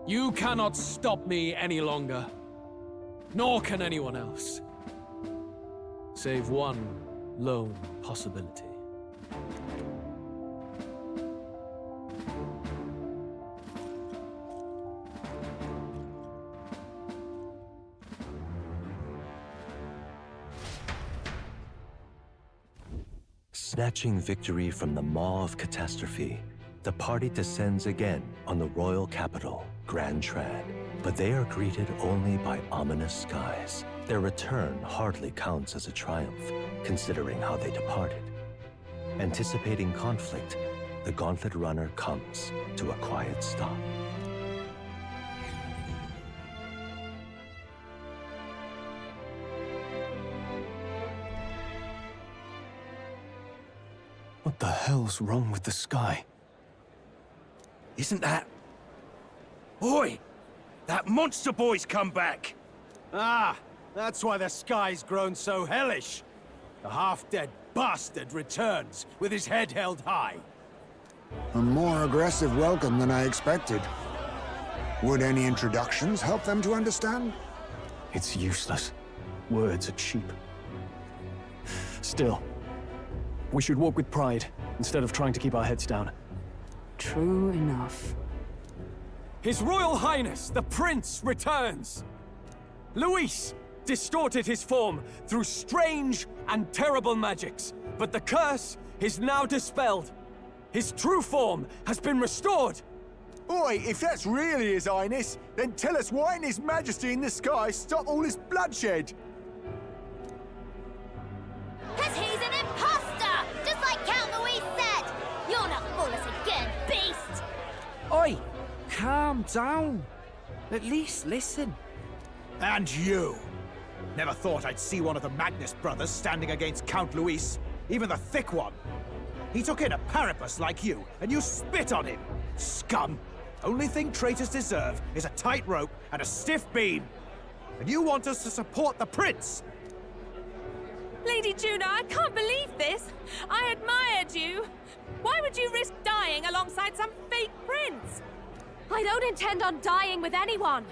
You cannot stop me any longer. Nor can anyone else. Save one lone possibility. Snatching victory from the maw of catastrophe, the party descends again on the royal capital, Grand Trad. But they are greeted only by ominous skies. Their return hardly counts as a triumph, considering how they departed. Anticipating conflict, the Gauntlet Runner comes to a quiet stop. What the hell's wrong with the sky? Isn't that... Oi! That monster boy's come back! Ah, that's why the sky's grown so hellish. The half-dead bastard returns with his head held high. A more aggressive welcome than I expected. Would any introductions help them to understand? It's useless. Words are cheap. Still, we should walk with pride, instead of trying to keep our heads down. True enough. His Royal Highness, the Prince, returns! Luis distorted his form through strange and terrible magics, but the curse is now dispelled. His true form has been restored! Oi, if that's really His Highness, then tell us why in His Majesty in the sky stop all this bloodshed? 'Cause he's an imposter! Just like Count Luis said! You'll not fool us again, beast! Oi! Calm down. At least listen. And you! Never thought I'd see one of the Magnus brothers standing against Count Luis, even the thick one. He took in a Paripus like you, and you spit on him! Scum! Only thing traitors deserve is a tight rope and a stiff beam. And you want us to support the Prince! Lady Juna, I can't believe this! I admired you! Why would you risk dying alongside some fake prince? I don't intend on dying with anyone!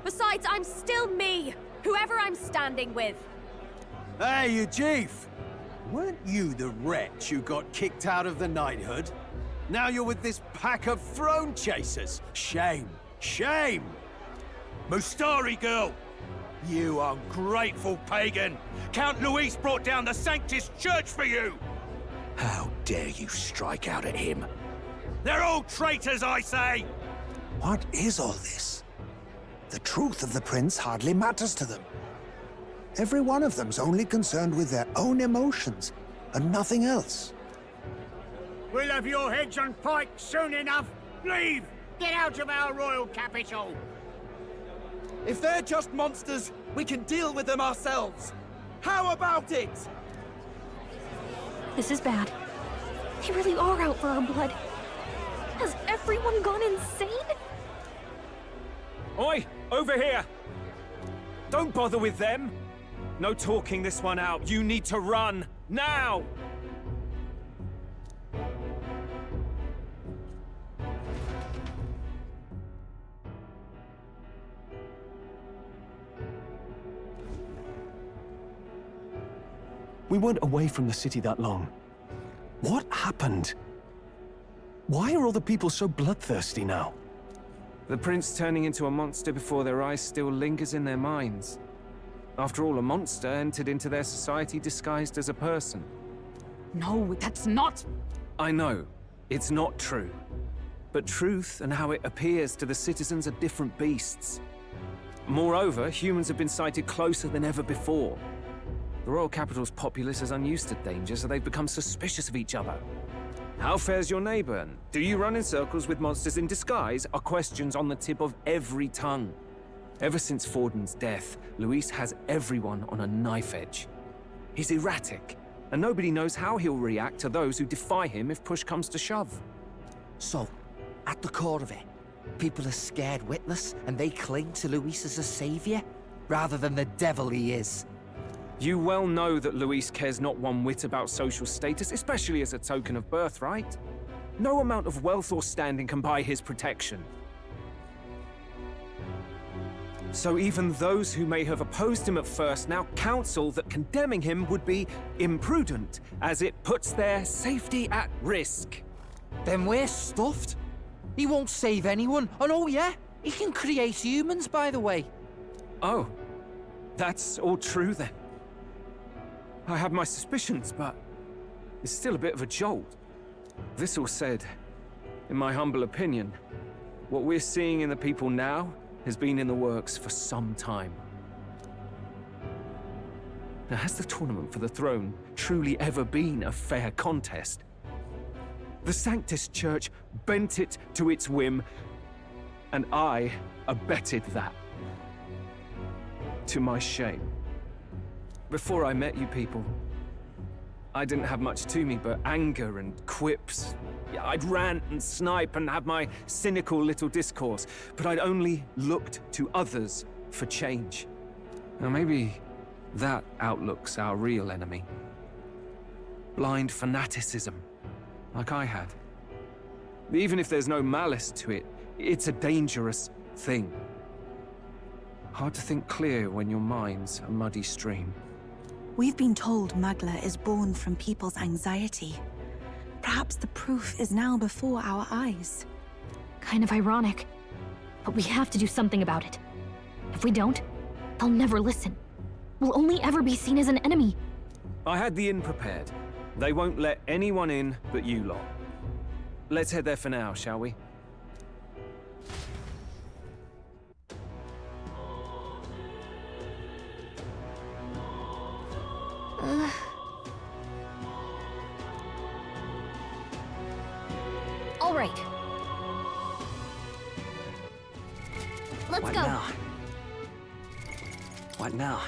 Besides, I'm still me, whoever I'm standing with. Hey, you chief! Weren't you the wretch who got kicked out of the knighthood? Now you're with this pack of throne chasers. Shame! Shame! Mustari girl! You ungrateful pagan! Count Luis brought down the Sanctus Church for you! How dare you strike out at him? They're all traitors, I say! What is all this? The truth of the prince hardly matters to them. Every one of them's only concerned with their own emotions, and nothing else. We'll have your heads on pikes soon enough. Leave! Get out of our royal capital! If they're just monsters, we can deal with them ourselves. How about it? This is bad. They really are out for our blood. Has everyone gone insane? Oi! Over here! Don't bother with them! No talking this one out. You need to run! Now! We weren't away from the city that long. What happened? Why are all the people so bloodthirsty now? The prince turning into a monster before their eyes still lingers in their minds. After all, a monster entered into their society disguised as a person. No, that's not... I know, it's not true. But truth and how it appears to the citizens are different beasts. Moreover, humans have been sighted closer than ever before. The royal capital's populace is unused to danger, so they've become suspicious of each other. How fares your neighbor? And do you run in circles with monsters in disguise? Are questions on the tip of every tongue. Ever since Forden's death, Luis has everyone on a knife edge. He's erratic, and nobody knows how he'll react to those who defy him if push comes to shove. So, at the core of it, people are scared witless, and they cling to Luis as a savior, rather than the devil he is. You well know that Luis cares not one whit about social status, especially as a token of birthright. No amount of wealth or standing can buy his protection. So even those who may have opposed him at first now counsel that condemning him would be imprudent, as it puts their safety at risk. Then we're stuffed. He won't save anyone, and oh yeah, he can create humans, by the way. Oh, that's all true then. I have my suspicions, but it's still a bit of a jolt. This all said, in my humble opinion, what we're seeing in the people now has been in the works for some time. Now, has the tournament for the throne truly ever been a fair contest? The Sanctus Church bent it to its whim, and I abetted that. To my shame. Before I met you people, I didn't have much to me but anger and quips. I'd rant and snipe and have my cynical little discourse, but I'd only looked to others for change. Now maybe that outlook's our real enemy. Blind fanaticism, like I had. Even if there's no malice to it, it's a dangerous thing. Hard to think clear when your mind's a muddy stream. We've been told Magla is born from people's anxiety. Perhaps the proof is now before our eyes. Kind of ironic, but we have to do something about it. If we don't, they'll never listen. We'll only ever be seen as an enemy. I had the inn prepared. They won't let anyone in but you lot. Let's head there for now, shall we? All right. Let's What go. now? What now?